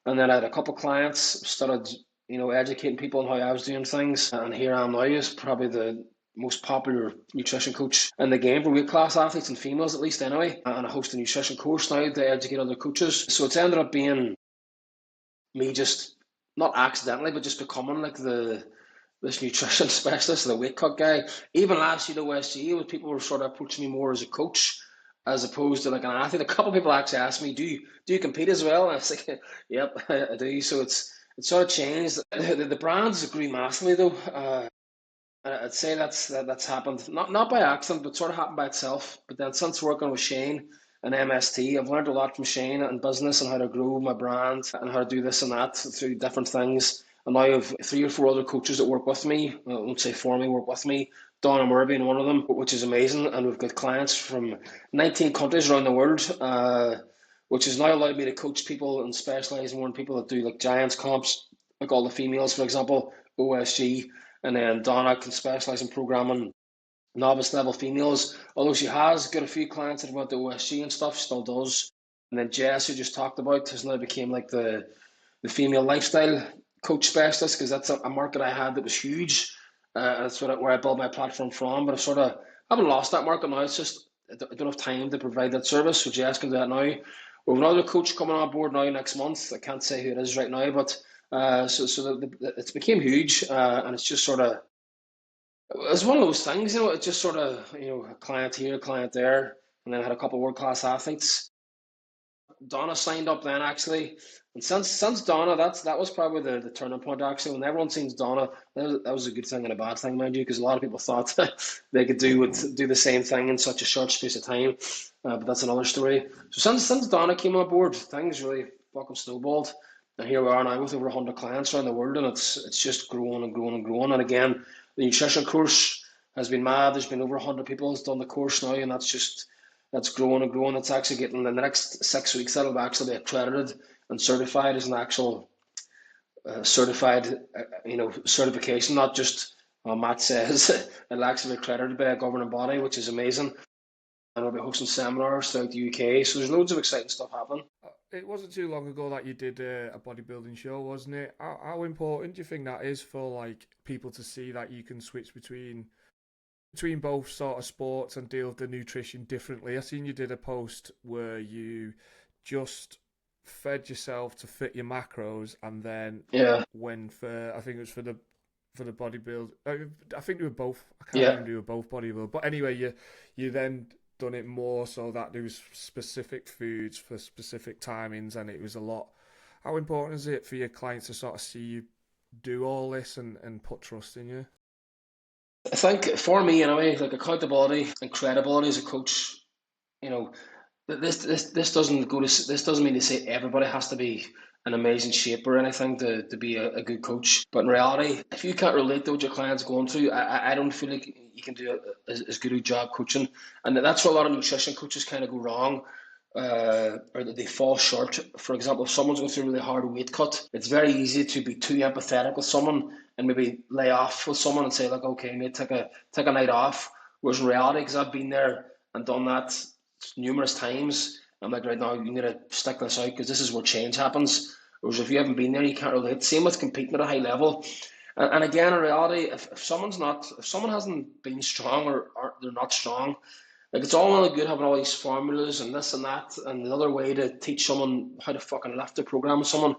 And then I had a couple of clients, started, educating people on how I was doing things. And here I am now, is probably the most popular nutrition coach in the game for weight class athletes and females, at least anyway. And I host a nutrition course now to educate other coaches. So it's ended up being me just not accidentally, but just becoming like the this nutrition specialist, the weight cut guy. Even last year at OSG, when people were sort of approaching me more as a coach as opposed to like an athlete. A couple of people actually asked me, do you compete as well?" And I was like, "Yep, I do." So it's sort of changed. The brands grew massively though. I'd say that's happened not by accident, but sort of happened by itself. But then since working with Shane and MST, I've learned a lot from Shane and business and how to grow my brand and how to do this and that through different things. And now I have three or four other coaches that work with me. I won't say for me, work with me. Donna Murray being one of them, which is amazing. And we've got clients from 19 countries around the world, which has now allowed me to coach people and specialize more in people that do like giants comps, like all the females, for example, OSG. And then Donna can specialise in programming novice level females. Although she has got a few clients that went to OSG and stuff, still does. And then Jess, who just talked about, has now became like the female lifestyle coach specialist because that's a market I had that was huge. That's where I built my platform from. But I haven't lost that market now. It's just I don't have time to provide that service. So Jess can do that now. We have another coach coming on board now next month. I can't say who it is right now, but it's became huge, and it's just sort of it's one of those things, It's just sort of a client here, a client there, and then I had a couple of world class athletes. Donna signed up then actually, and since Donna, that was probably the turning point actually. When everyone sees Donna, that was a good thing and a bad thing, mind you, because a lot of people thought they could do the same thing in such a short space of time, but that's another story. So since Donna came on board, things really fucking snowballed, and here we are now with over 100 clients around the world, and it's just growing and growing and growing. And again, the nutrition course has been mad. There's been over 100 people that's done the course now, and that's growing and growing. It's actually getting in the next 6 weeks that'll actually be accredited and certified as an actual certified, certification, not just Matt says. It'll actually be accredited by a governing body, which is amazing. And we'll be hosting seminars throughout the UK. So there's loads of exciting stuff happening. It wasn't too long ago that you did a bodybuilding show, wasn't it? How important do you think that is for like people to see that you can switch between both sort of sports and deal with the nutrition differently? I seen you did a post where you just fed yourself to fit your macros, and then Yeah, when for I think it was for the bodybuild. I think they were both. I can't yeah. remember they were both bodybuild. But anyway, you then done it more so that there was specific foods for specific timings, and it was a lot. How important is it for your clients to sort of see you do all this and put trust in you? I think for me, anyway, like accountability and credibility as a coach, you know, this doesn't this doesn't mean to say everybody has to be an amazing shape or anything to be a good coach. But in reality, if you can't relate to what your client's going through, I don't feel like you can do as good a job coaching. And that's where a lot of nutrition coaches kind of go wrong. Or that they fall short. For example, if someone's going through a really hard weight cut, it's very easy to be too empathetic with someone and maybe lay off with someone and say like, "Okay, mate, take a night off." Whereas in reality, because I've been there and done that numerous times. I'm like, right now, you need to stick this out because this is where change happens. Whereas if you haven't been there, you can't relate. Same with competing at a high level. And again, in reality, if someone hasn't been strong or they're not strong, like it's all really good having all these formulas and this and that and another way to teach someone how to fucking lift a program with someone.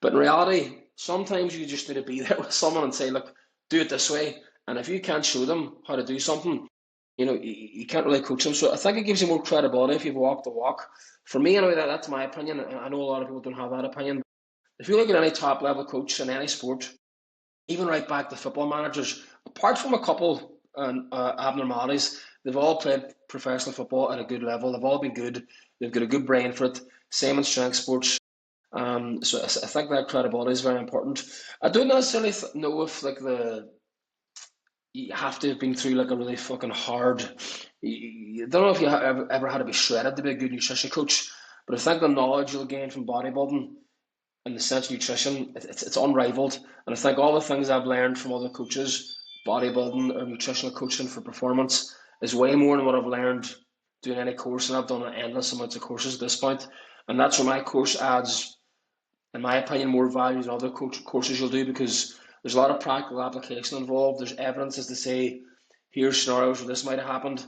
But in reality, sometimes you just need to be there with someone and say, look, do it this way. And if you can't show them how to do something, you can't really coach them. So I think it gives you more credibility if you've walked the walk. For me, anyway, that's my opinion. I know a lot of people don't have that opinion. If you look at any top level coach in any sport, even right back to football managers, apart from a couple abnormalities, they've all played professional football at a good level. They've all been good. They've got a good brain for it. Same in strength sports. So I think that credibility is very important. I don't necessarily know if like you have to have been through like a really fucking hard. You don't know if you ever had to be shredded to be a good nutrition coach, but I think the knowledge you'll gain from bodybuilding in the sense of nutrition, it's unrivaled. And I think all the things I've learned from other coaches, bodybuilding or nutritional coaching for performance, is way more than what I've learned doing any course. And I've done endless amounts of courses at this point. And that's where my course adds, in my opinion, more value than other courses you'll do, because there's a lot of practical application involved. There's evidences to say, here's scenarios where this might have happened.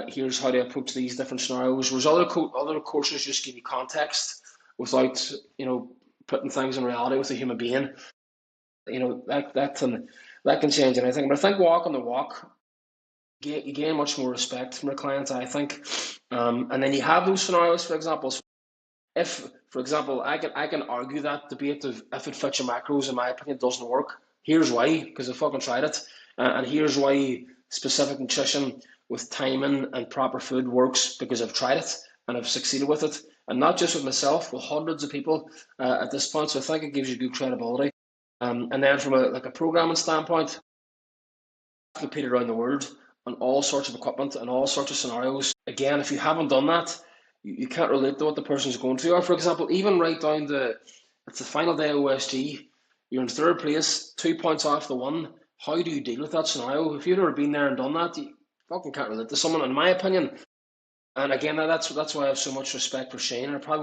Here's how to approach these different scenarios. Whereas other courses just give you context without, putting things in reality with a human being. That can change anything. But I think walking the walk, you gain much more respect from your clients, I think. And then you have those scenarios, for example. So if, for example, I can argue that debate of if it fits your macros, in my opinion, doesn't work. Here's why, because I fucking tried it, and here's why specific nutrition with timing and proper food works, because I've tried it and I've succeeded with it, and not just with myself, with hundreds of people at this point. So I think it gives you good credibility. And then from a programming standpoint, competed around the world on all sorts of equipment and all sorts of scenarios. Again, if you haven't done that, you can't relate to what the person's going through. Or, for example, even right down to it's the final day of OSG, you're in third place, 2 points off the one. How do you deal with that scenario? If you've never been there and done that, you fucking can't relate to someone, in my opinion. And again, that's why I have so much respect for Shane. And I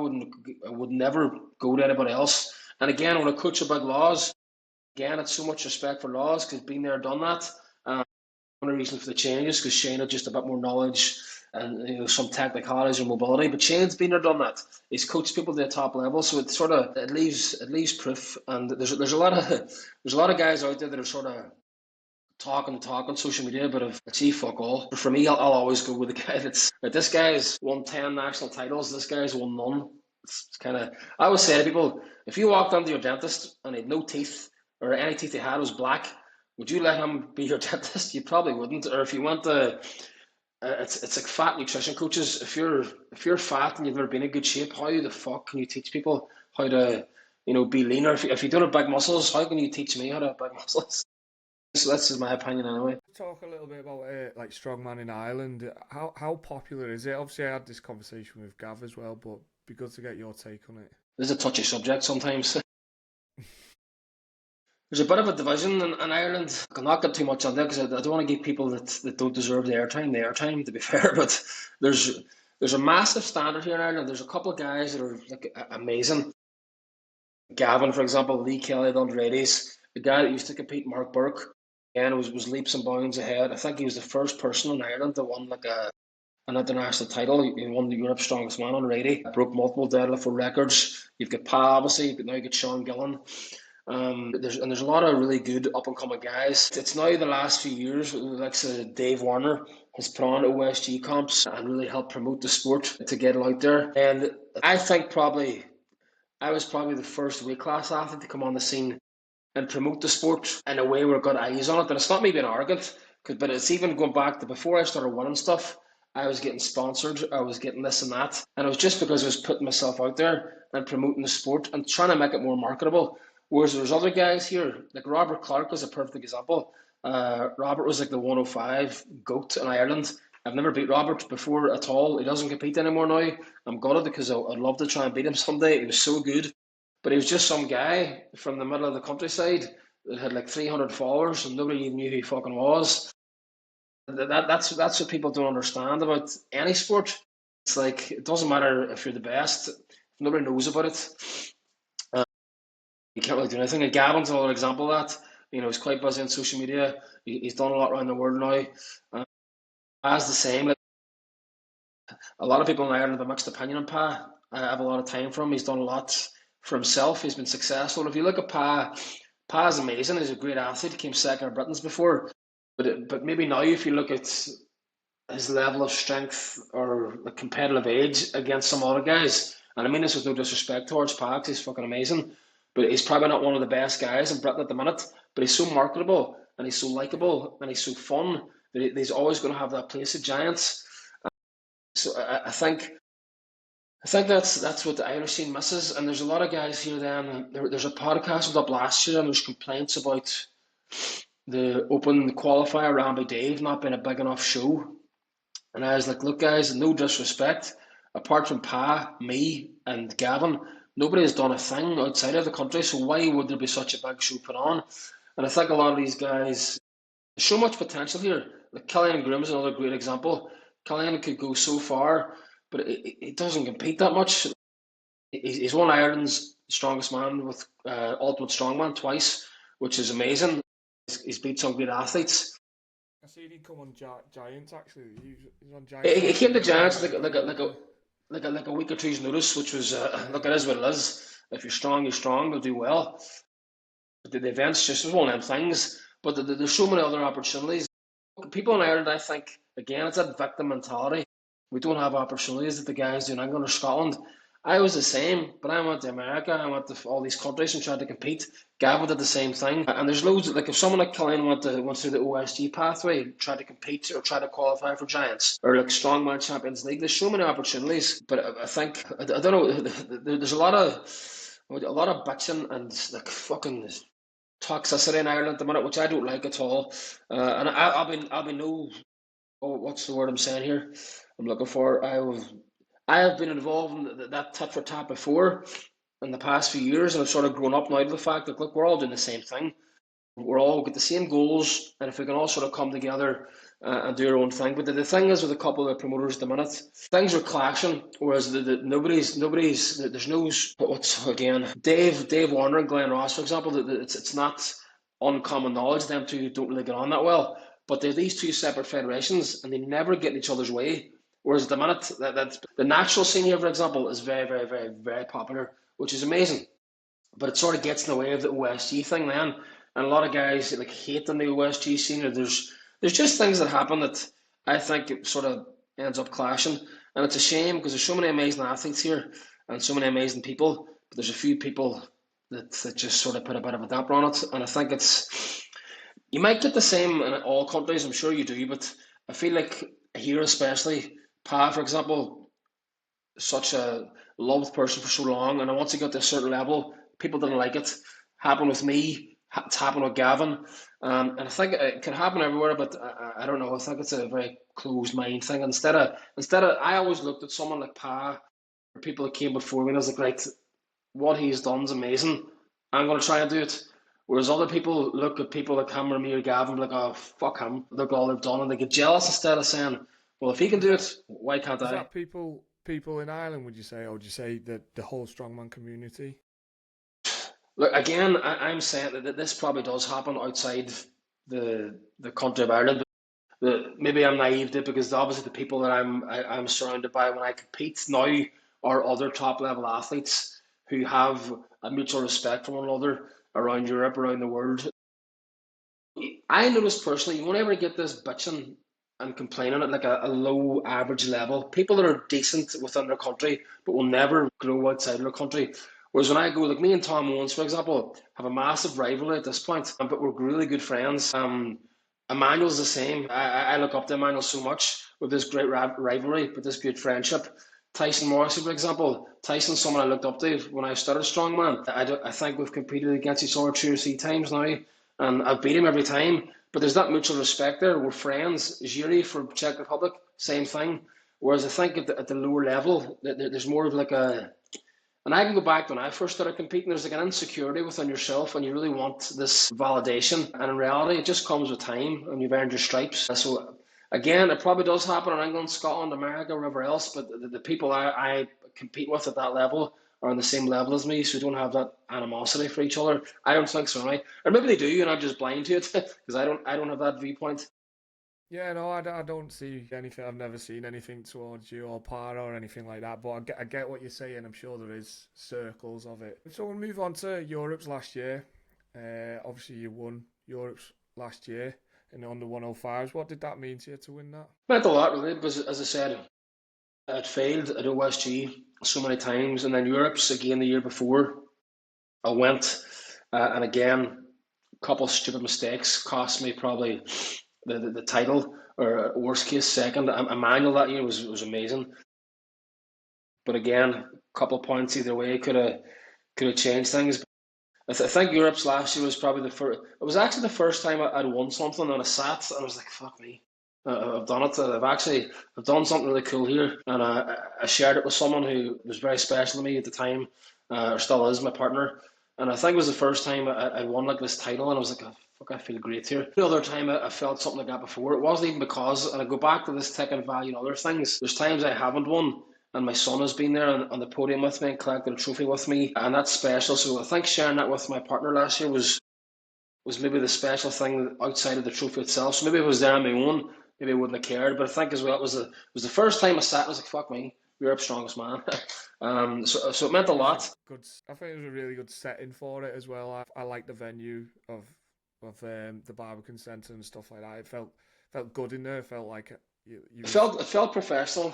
would never go to anybody else. And again, when I coach about laws, again, it's so much respect for laws because been there, done that. One of the reasons for the changes because Shane had just a bit more knowledge and some technicalities and mobility. But Shane's been there, done that. He's coached people to the top level, so it leaves proof. And there's a lot of guys out there that are sort of talk on social media, but have achieved fuck all. For me, I'll always go with the guy that's like, this guy's won 10 national titles, this guy's won none. It's kind of, I always say to people, if you walked into your dentist and he had no teeth, or any teeth he had was black, would you let him be your dentist? You probably wouldn't. Or if you went to, it's like fat nutrition coaches. If you're fat and you've never been in good shape, how the fuck can you teach people how to, be leaner? If you don't have big muscles, how can you teach me how to have big muscles? So that's just my opinion anyway. Talk a little bit about like strongman in Ireland. How popular is it? Obviously, I had this conversation with Gav as well, but it'd be good to get your take on it. This is a touchy subject sometimes. There's a bit of a division in Ireland. I'll not get too much on there because I don't want to give people that don't deserve the airtime, to be fair. But there's there's a massive standard here in Ireland. There's a couple of guys that are like amazing. Gavin, for example, Lee Kelly, the under-80s, the guy that used to compete, Mark Burke, again was leaps and bounds ahead. I think he was the first person in Ireland that won like an international title. He won the Europe's Strongest Man under 80, broke multiple deadlift records. You've got Pa, obviously, but now you've got Sean Gillen. There's a lot of really good up and coming guys. It's now the last few years, like Dave Warner has put on OSG comps and really helped promote the sport to get it out there. And I think I was probably the first weight class athlete to come on the scene and promote the sport in a way where it got eyes on it. And it's not me being arrogant, but it's even going back to before I started winning stuff. I was getting sponsored, I was getting this and that, and it was just because I was putting myself out there and promoting the sport and trying to make it more marketable. Whereas there's other guys here, like Robert Clark was a perfect example. Robert was like the 105 GOAT in Ireland. I've never beat Robert before at all. He doesn't compete anymore now. I'm gutted because I'd love to try and beat him someday. He was so good. But he was just some guy from the middle of the countryside that had like 300 followers and nobody even knew who he fucking was. That's what people don't understand about any sport. It's like it doesn't matter if you're the best, if nobody knows about it, uh, you can't really do anything. And Gavin's another example of that. He's quite busy on social media. He's done a lot around the world now. Uh, as the same, like a lot of people in Ireland have a mixed opinion on Pa. I have a lot of time for him. He's done a lot for himself. He's been successful. If you look at Pa's amazing. He's a great athlete. He came second in Britain's before. But maybe now, if you look at his level of strength or the competitive edge against some other guys, and I mean this with no disrespect towards Pax, he's fucking amazing, but he's probably not one of the best guys in Britain at the minute. But he's so marketable and he's so likable and he's so fun that he's always going to have that place at Giants. So I think that's what the Irish scene misses. And there's a lot of guys here. Then there's a podcast was up last year, and there's complaints about the open qualifier ran by Dave not being a big enough show. And I was like, look, guys, no disrespect. Apart from Pa, me, and Gavin, nobody has done a thing outside of the country. So why would there be such a big show put on? And I think a lot of these guys, there's so much potential here. Like Killian Groom is another great example. Killian could go so far, but it doesn't compete that much. He's won Ireland's strongest man with Ultimate Strongman twice, which is amazing. He's beat some great athletes. I seen he come on Giants actually. He's on Giants He last came to year. Giants He did really well. like a week or two's notice, which was Yeah. look, it is what it is. If you're strong, you're strong. You'll do well. But the events just was one of them things. But there's so many other opportunities. People in Ireland, I think, again, it's that victim mentality. We don't have opportunities that the guys do in England or Scotland. I was the same, but I went to America, I went to all these countries and tried to compete. Gavin did the same thing. And there's loads, like if someone like Killian went through the OSG pathway, tried to compete or try to qualify for Giants, or like Strongman Champions League, there's so many opportunities. But I think, I don't know, there's a lot of bitching and like fucking toxicity in Ireland at the minute, which I don't like at all. And I'll be no, oh, what's the word I'm saying here? I'm looking for. I have been involved in that tit for tat before in the past few years, and I've sort of grown up now to the fact that look, we're all doing the same thing. We're all got the same goals, and if we can all sort of come together and do our own thing. But the thing is, with a couple of promoters at the minute, things are clashing. Whereas nobody's there's no what's again Dave Warner and Glenn Ross, for example. It's not uncommon knowledge. Them two don't really get on that well. But they're these two separate federations, and they never get in each other's way. Whereas at the minute, that the natural scene here, for example, is very, very, very, very popular, which is amazing, but it sort of gets in the way of the OSG thing then. And a lot of guys like hate on the OSG scene, or there's just things that happen that I think it sort of ends up clashing. And it's a shame because there's so many amazing athletes here and so many amazing people, but there's a few people that just sort of put a bit of a damper on it. And I think it's you might get the same in all countries, I'm sure you do, but I feel like here especially, Pa, for example, such a loved person for so long, and once he got to a certain level, people didn't like it. Happened with me. It's happened with Gavin, and I think it can happen everywhere. But I don't know. I think it's a very closed mind thing. Instead of, I always looked at someone like Pa or people that came before me, and I was like, right, what he's done is amazing. I'm going to try and do it. Whereas other people look at people like him or me or Gavin, like, oh fuck him, look all they've done, and they get jealous instead of saying, well, if he can Is do that it, why can't is I? that people in Ireland? Would you say, or would you say that the whole strongman community? Look, again, I'm saying that this probably does happen outside the country of Ireland. Maybe I'm naive to it because obviously the people that I'm surrounded by when I compete now are other top level athletes who have a mutual respect for one another around Europe, around the world. I noticed personally, you won't ever get this bitching and complaining at like a low average level. People that are decent within their country but will never grow outside their country. Whereas when I go, like me and Tom Owens, for example, have a massive rivalry at this point, but we're really good friends. Emmanuel's the same. I look up to Emmanuel so much with this great rivalry, but this great friendship. Tyson Morrissey, for example. Tyson's someone I looked up to when I started Strongman. I think we've competed against each other 2 or 3 times now, and I've beat him every time. But there's that mutual respect there. We're friends. Jiri from Czech Republic, same thing. Whereas I think at the lower level, there's more of like a. And I can go back to when I first started competing. There's like an insecurity within yourself, and you really want this validation. And in reality, it just comes with time, and you've earned your stripes. So again, it probably does happen in England, Scotland, America, wherever else. But the people I compete with at that level are on the same level as me, so we don't have that animosity for each other. I don't think so, right? Or maybe they do, and I'm just blind to it because I don't have that viewpoint. Yeah, no, I don't see anything. I've never seen anything towards you or Para or anything like that. But I get what you're saying. I'm sure there is circles of it. So we'll move on to Europe's last year. Obviously, you won Europe's last year in the under 105s. What did that mean to you to win that? Meant a lot, really, because as I said, I'd failed at OSG so many times, and then Europe's again the year before. I went, and again, a couple of stupid mistakes cost me probably the title, or worst case second. Emmanuel that year was amazing, but again, a couple of points either way could have changed things. I think Europe's last year was probably the first. It was actually the first time I'd won something, and I sat and I was like, "Fuck me, I've done it. I've done something really cool here." And I shared it with someone who was very special to me at the time, or still is, my partner. And I think it was the first time I won like this title, and I was like, oh, "Fuck, I feel great here." The other time I felt something like that before, it wasn't even because. And I go back to this ticket value and other things. There's times I haven't won, and my son has been there on the podium with me and collected a trophy with me, and that's special. So I think sharing that with my partner last year was maybe the special thing outside of the trophy itself. So maybe if it was there on my own, maybe I wouldn't have cared. But I think as well it was the first time I sat and I was like, fuck me, Europe's strongest man. So it meant a It was a lot. good. I think it was a really good setting for it as well. I like the venue of the Barbican Centre and stuff like that. It felt good in there. It felt like you It was felt it felt professional.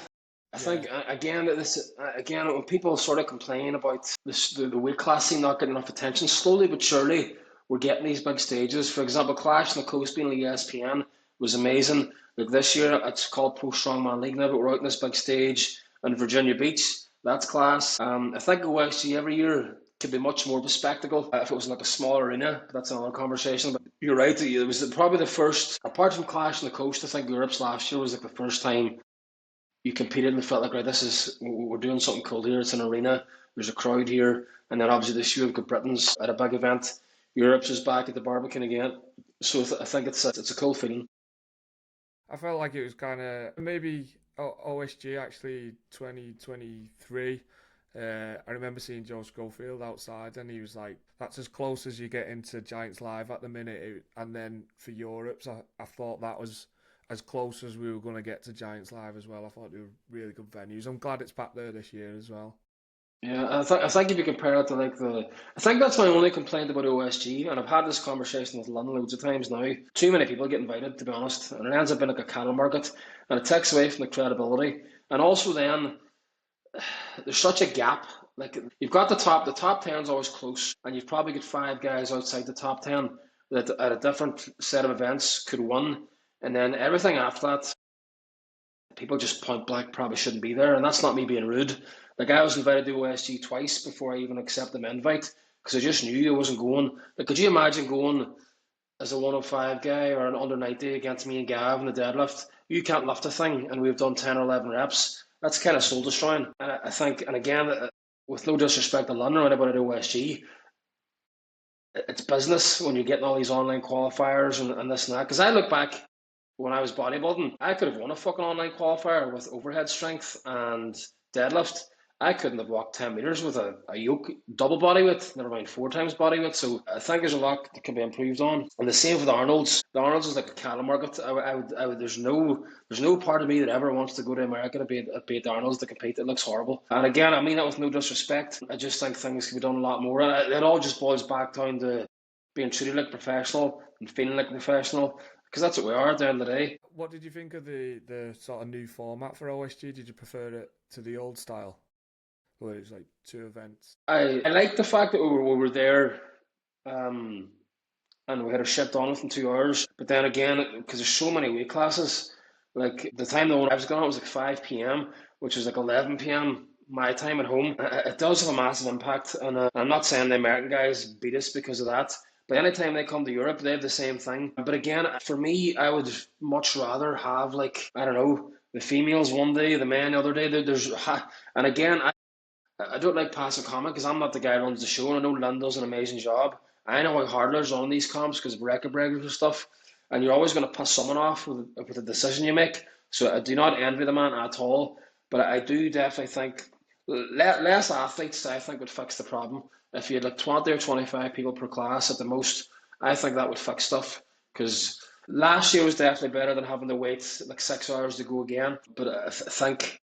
I yeah. think again when people sort of complain about the weight class scene not getting enough attention, slowly but surely we're getting these big stages. For example, Clash on the Coast being on ESPN was amazing. Like this year, it's called Pro Strongman League now, but we're out in this big stage in Virginia Beach. That's class. I think OSG every year could be much more of a spectacle if it was like a small arena. But that's another conversation. But you're right. It was probably the first, apart from Clash on the Coast. I think Europe's last year was like the first time you competed and felt like, right, this is we're doing something cool here. It's an arena. There's a crowd here, and then obviously this year we've got Britain's at a big event. Europe's is back at the Barbican again, so I think it's a cool feeling. I felt like it was kind of maybe OSG actually 2023. I remember seeing Joe Schofield outside, and he was like, "That's as close as you get into Giants Live at the minute." And then for Europe's, I thought that was as close as we were going to get to Giants Live as well. I thought they were really good venues. I'm glad it's back there this year as well. Yeah, I think if you compare it to like I think that's my only complaint about OSG, and I've had this conversation with London loads of times now. Too many people get invited, to be honest, and it ends up being like a cattle market, and it takes away from the credibility. And also then there's such a gap. Like you've got the top ten is always close, and you've probably got five guys outside the top ten that at a different set of events could win, and then everything after that, people just point blank probably shouldn't be there, and that's not me being rude. Like I was invited to OSG twice before I even accepted the invite because I just knew I wasn't going. Like, could you imagine going as a 105 guy or an under 90 against me and Gav in the deadlift? You can't lift a thing, and we've done 10 or 11 reps. That's kind of soul destroying. And I think, and again, with no disrespect to London or anybody at OSG, it's business when you're getting all these online qualifiers and this and that. Because I look back when I was bodybuilding, I could have won a fucking online qualifier with overhead strength and deadlift. I couldn't have walked 10 meters with a yoke double body weight, never mind four times body weight. So I think there's a lot that can be improved on. And the same for the Arnold's. The Arnold's is like a cattle market. I would, there's no part of me that ever wants to go to America to be at the Arnold's to compete. It looks horrible. And again, I mean that with no disrespect. I just think things can be done a lot more. And it all just boils back down to being treated like a professional and feeling like a professional because that's what we are at the end of the day. What did you think of the sort of new format for OSG? Did you prefer it to the old style, where it was like two events? I like the fact that we were there um, and we had our shit done within 2 hours. But then again, because there's so many weight classes, like the time the one I was going, it was like 5 p.m., which was like 11 p.m. my time at home. It does have a massive impact, and I'm not saying the American guys beat us because of that. But anytime they come to Europe, they have the same thing. But again, for me, I would much rather have like I don't know the females one day, the men the other day. And again, I don't like passing comment because I'm not the guy who runs the show, and I know Lynn does an amazing job. I know how hard it is on these comps because of record breakers and stuff, and you're always going to piss someone off with a decision you make. So I do not envy the man at all, but I do definitely think less athletes, I think, would fix the problem. If you had like 20 or 25 people per class at the most, I think that would fix stuff because last year was definitely better than having to wait like 6 hours to go again. But I think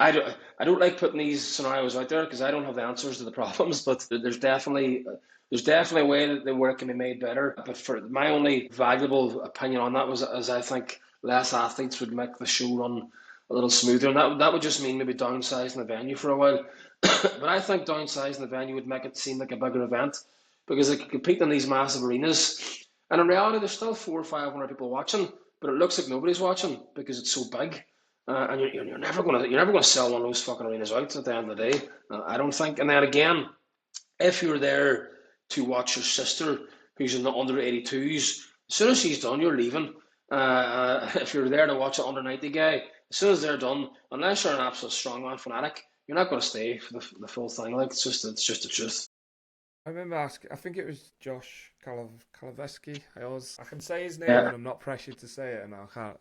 I don't like putting these scenarios out there because I don't have the answers to the problems, but there's definitely a way that where it can be made better. But for my only valuable opinion on that was as I think less athletes would make the show run a little smoother, and that would just mean maybe downsizing the venue for a while. But I think downsizing the venue would make it seem like a bigger event because they could compete in these massive arenas, and in reality, there's still 400 or 500 people watching, but it looks like nobody's watching because it's so big. And you're never gonna sell one of those fucking arenas out at the end of the day. I don't think. And then again, if you're there to watch your sister who's in the under 82s. As soon as she's done, you're leaving. If you're there to watch an under 90 guy, as soon as they're done, unless you're an absolute strongman fanatic, you're not going to stay for the full thing. Like it's just the truth. I remember asking, I think it was Josh Kalaveski. I can say his name Yeah, and I'm not pressured to say it and I can't.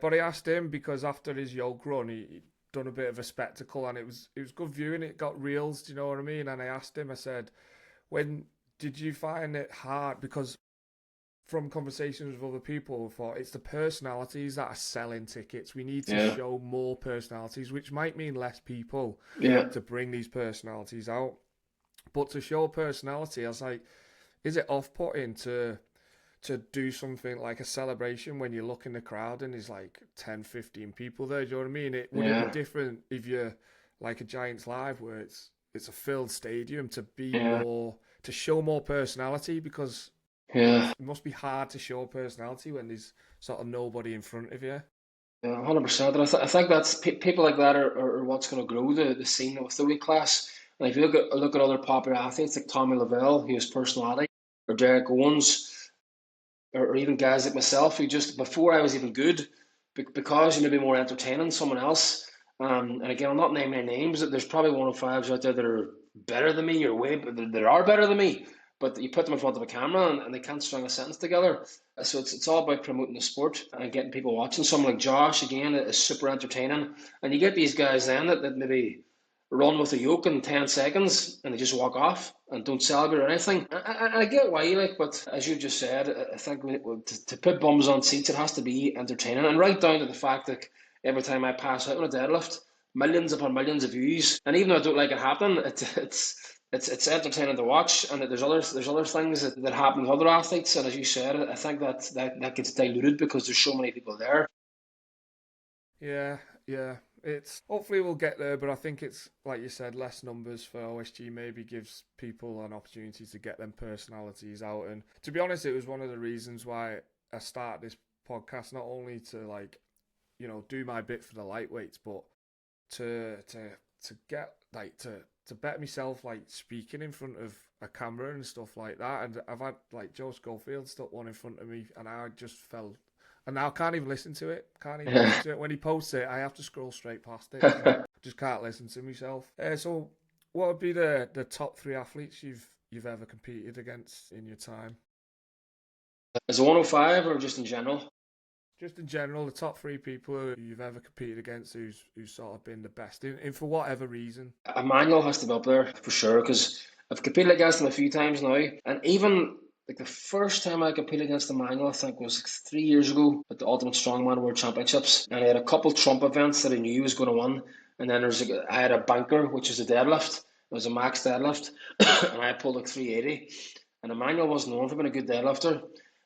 But I asked him because after his yoke run, he done a bit of a spectacle and it was good viewing. It got reels, do you know what I mean? And I asked him, I said, when did you find it hard? Because from conversations with other people, thought it's the personalities that are selling tickets. We need to yeah, show more personalities, which might mean less people yeah, to bring these personalities out. But to show personality, I was like, is it off-putting to do something like a celebration when you look in the crowd and there's like 10, 15 people there? Do you know what I mean? Would it be yeah, different if you're like a Giants Live where it's a filled stadium to be yeah, more to show more personality because yeah. it must be hard to show personality when there's sort of nobody in front of you. Yeah, 100%. And I think that's people like that are what's going to grow the scene with the weight class. And if you look at other popular athletes like Tommy Lavelle, who has personality, or Derek Owens, or even guys like myself who just before I was even good, because you may be more entertaining than someone else. And again, I'm not naming any names. There's probably 105s out there that are better than me, or way that are better than me. But you put them in front of a camera and they can't string a sentence together. So it's all about promoting the sport and getting people watching. Someone like Josh again is super entertaining, and you get these guys then that maybe run with a yoke in 10 seconds and they just walk off and don't celebrate or anything. I get why, like, but as you just said, I think to put bums on seats, it has to be entertaining. And right down to the fact that every time I pass out on a deadlift, millions upon millions of views. And even though I don't like it happening, it's entertaining to watch. And there's other things that happen with other athletes. And as you said, I think that gets diluted because there's so many people there. Yeah, yeah. It's hopefully we'll get there, but I think it's like you said, less numbers for OSG maybe gives people an opportunity to get them personalities out. And to be honest, it was one of the reasons why I started this podcast, not only to like, do my bit for the lightweights, but to get like to bet myself like speaking in front of a camera and stuff like that. And I've had like Joe Schofield stuck one in front of me, and I just fell. And now I can't even listen to it. Can't even listen to it. When he posts it, I have to scroll straight past it. I just can't listen to myself. So, what would be the top three athletes you've ever competed against in your time? Is it 105 or just in general? Just in general, the top three people who you've ever competed against who's sort of been the best in for whatever reason. Emmanuel has to be up there for sure because I've competed against him a few times now, and even like the first time I competed against Emmanuel, I think was like 3 years ago at the Ultimate Strongman World Championships, and I had a couple trump events that I knew he was going to win, and then I had a banker, which is a deadlift. It was a max deadlift, and I pulled like 380, and Emmanuel wasn't known for being a good deadlifter,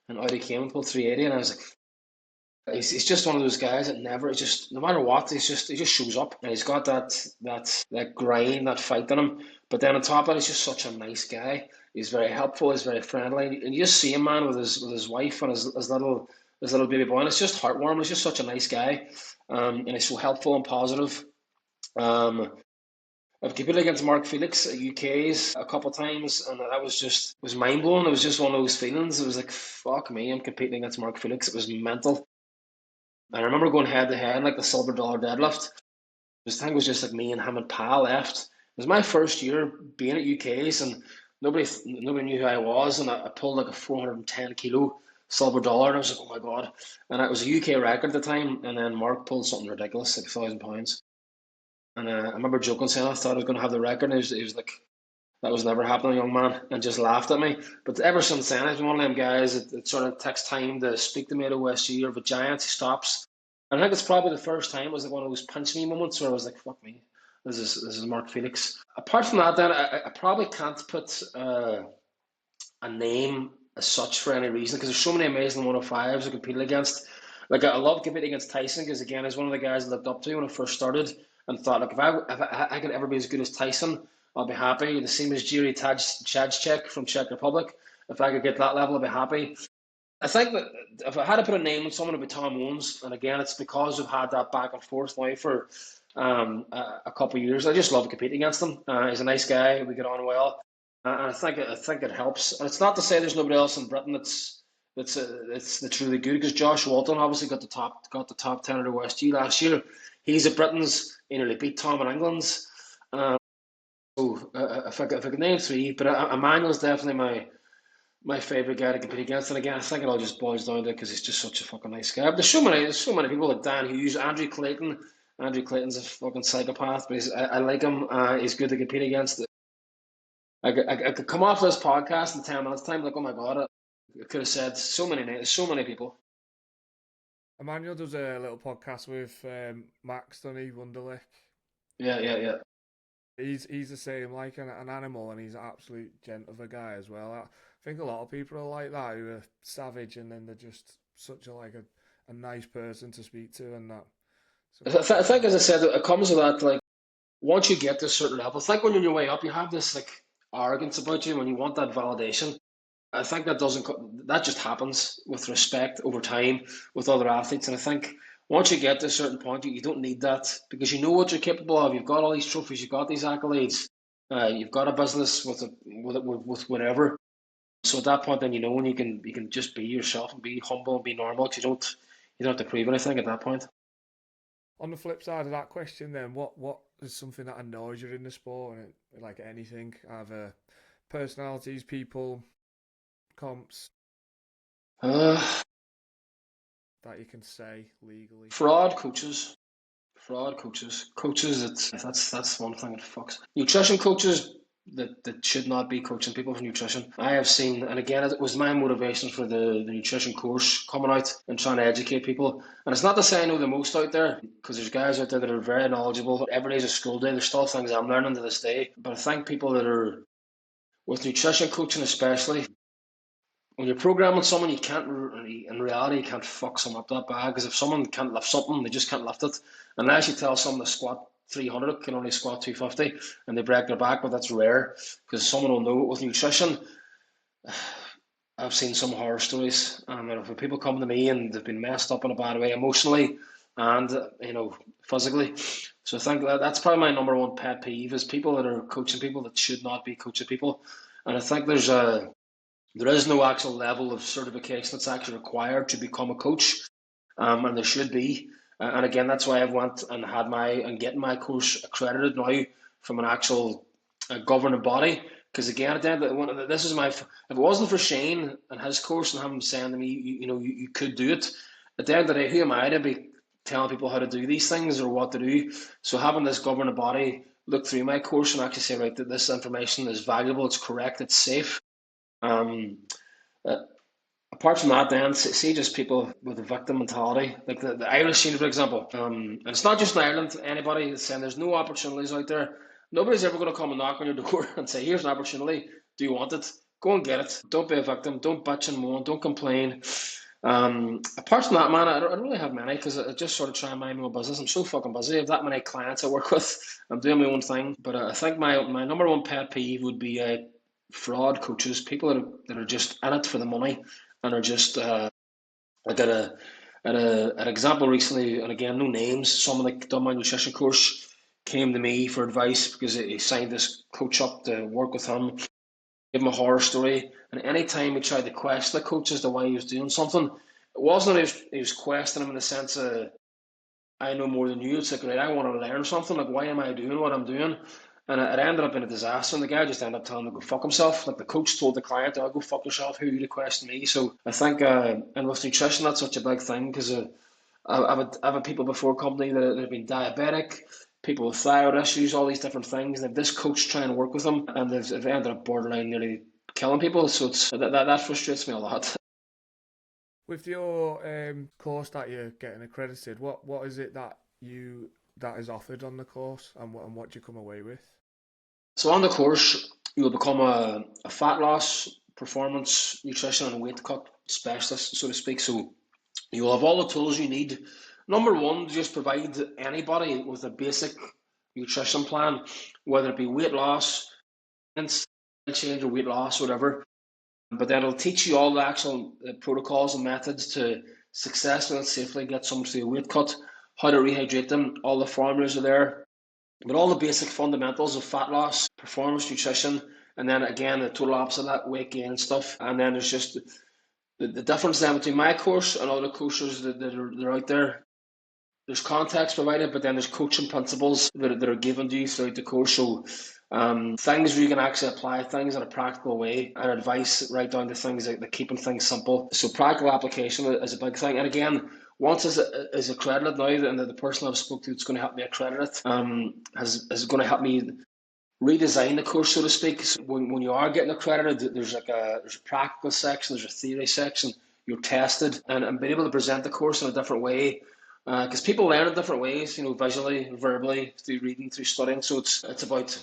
and out he came and pulled 380, and I was like, he's just one of those guys that never, just no matter what, he just shows up and he's got that grind, that fight in him. But then on top of it, he's just such a nice guy. He's very helpful. He's very friendly, and you just see him, man, with his wife and his little baby boy, and it's just heartwarming. He's just such a nice guy, and he's so helpful and positive. Um, I've competed against Mark Felix at UK's a couple of times, and that was mind blowing. It was just one of those feelings. It was like, fuck me, I'm competing against Mark Felix. It was mental. I remember going head to head like the silver dollar deadlift. This thing was just like me and him and Pa left. It was my first year being at UK's and nobody knew who I was, and I pulled like a 410 kilo silver dollar, and I was like, oh my god. And it was a UK record at the time, and then Mark pulled something ridiculous, like £1,000. And I remember joking saying I thought I was going to have the record, and he was like, that was never happening, young man, and just laughed at me. But ever since then, I've been one of them guys that sort of takes time to speak to me at OSG or if a Giants, he stops. And I think it's probably the first time it was like one of those punch me moments where I was like, fuck me, this is Mark Felix. Apart from that, then I probably can't put a name as such for any reason because there's so many amazing 105s I competed against. Like I love competing against Tyson because again, he's one of the guys I looked up to when I first started and thought, like, if I could ever be as good as Tyson, I'll be happy. The same as Jiri Tadchek from Czech Republic. If I could get that level, I'd be happy. I think that if I had to put a name on someone, it'd be Tom Owens. And again, it's because we've had that back and forth now for a couple of years. I just love competing against him. He's a nice guy. We get on well. And I think it helps. And it's not to say there's nobody else in Britain that's really good, because Josh Walton obviously got the top 10 of the West G last year. He's at Britain's. He nearly beat Tom in England's. So if I could name three, but Emmanuel's definitely my favorite guy to compete against. And again, I think it all just boils down to because he's just such a fucking nice guy. But there's so many people like Dan Hughes, Andrew Clayton. Andrew Clayton's a fucking psychopath, but I like him. He's good to compete against. I could come off this podcast in 10 minutes time like, oh my god, I could have said so many names, so many people. Emmanuel does a little podcast with Max, doesn't he, Wunderlich? Yeah, yeah, yeah. He's the same, like an animal, and he's an absolute gent of a guy as well. I think a lot of people are like that, who are savage, and then they're just such a nice person to speak to, and that. So I think, as I said, it comes with that. Like, once you get to a certain level, it's like when you're on your way up, you have this like arrogance about you when you want that validation. I think that just happens with respect over time with other athletes, and I think once you get to a certain point, you don't need that because you know what you're capable of. You've got all these trophies, you've got these accolades, you've got a business with whatever. So at that point, then you know when you can just be yourself and be humble and be normal. 'Cause you don't have to prove anything at that point. on the flip side of that question, then, what is something that annoys you in the sport, and like anything, either personalities, people, comps, Uh, that you can say legally? fraud coaches. Fraud coaches, coaches that's one thing that fucks. Nutrition coaches that should not be coaching people for nutrition. I have seen, and again, it was my motivation for the nutrition course coming out and trying to educate people. And it's not to say I know the most out there, because there's guys out there that are very knowledgeable. Every day's a school day. There's still things I'm learning to this day. But I think people that are with nutrition coaching, especially, when you're programming someone, you can't really, in reality, you can't fuck someone up that bad. Because if someone can't lift something, they just can't lift it. Unless you tell someone to squat 300, can only squat 250, and they break their back, but that's rare because someone will know it. With nutrition, I've seen some horror stories, and when people come to me and they've been messed up in a bad way emotionally and physically. So I think that's probably my number one pet peeve is people that are coaching people that should not be coaching people. And I think there is no actual level of certification that's actually required to become a coach, and there should be. And again, that's why I've went and had and getting my course accredited now from an actual governing body. Because again, at the end, this is my. If it wasn't for Shane and his course and him saying to me, you could do it. At the end of the day, who am I to be telling people how to do these things or what to do? So having this governing body look through my course and actually say, right, that this information is valuable, it's correct, it's safe. Um, uh, Apart from that, then see just people with a victim mentality, like the Irish scene, for example. And it's not just in Ireland. Anybody that's saying there's no opportunities out there, nobody's ever going to come and knock on your door and say, "Here's an opportunity. Do you want it? Go and get it. Don't be a victim. Don't bitch and moan. Don't complain." Apart from that, man, I don't really have many because I just sort of try and mind my own business. I'm so fucking busy. I have that many clients I work with. I'm doing my own thing. But I think my number one pet peeve would be fraud coaches, people that are just in it for the money and are just. I did an example recently, and again, no names. Someone that done my nutrition course came to me for advice because he signed this coach up to work with him. Give him a horror story, and any time he tried to question the coach as to why he was doing something, it wasn't that he was questioning him in the sense of I know more than you. It's like, right, I want to learn something. Like, why am I doing what I'm doing? And it ended up in a disaster. And the guy just ended up telling him to go fuck himself. Like the coach told the client, "Oh, go fuck yourself. Who are you to question me?" So I think, and with nutrition, that's such a big thing because I've had people before company that have been diabetic, people with thyroid issues, all these different things. And this coach trying to work with them, and they've ended up borderline nearly killing people. So that frustrates me a lot. With your course that you're getting accredited, what is it that is offered on the course, and what do you come away with? So on the course, you will become a fat loss, performance, nutrition, and weight cut specialist, so to speak. So you will have all the tools you need. Number one, to just provide anybody with a basic nutrition plan, whether it be weight loss, change or weight loss, whatever. But then it'll teach you all the actual protocols and methods to successfully and safely get someone to a weight cut, how to rehydrate them. All the formulas are there, but all the basic fundamentals of fat loss, performance nutrition, And then again, the total opposite of that, weight gain stuff. And then there's just the difference then between my course and other courses that are out there. There's context provided, but then there's coaching principles that are given to you throughout the course. So things where you can actually apply things in a practical way, and advice right down to things like keeping things simple. So practical application is a big thing. And again, once is accredited now, and the person I've spoke to that's going to help me accredit it is going to help me redesign the course, so to speak. So when you are getting accredited, there's a practical section, there's a theory section. You're tested, and being able to present the course in a different way, because people learn in different ways, visually, verbally, through reading, through studying. So it's about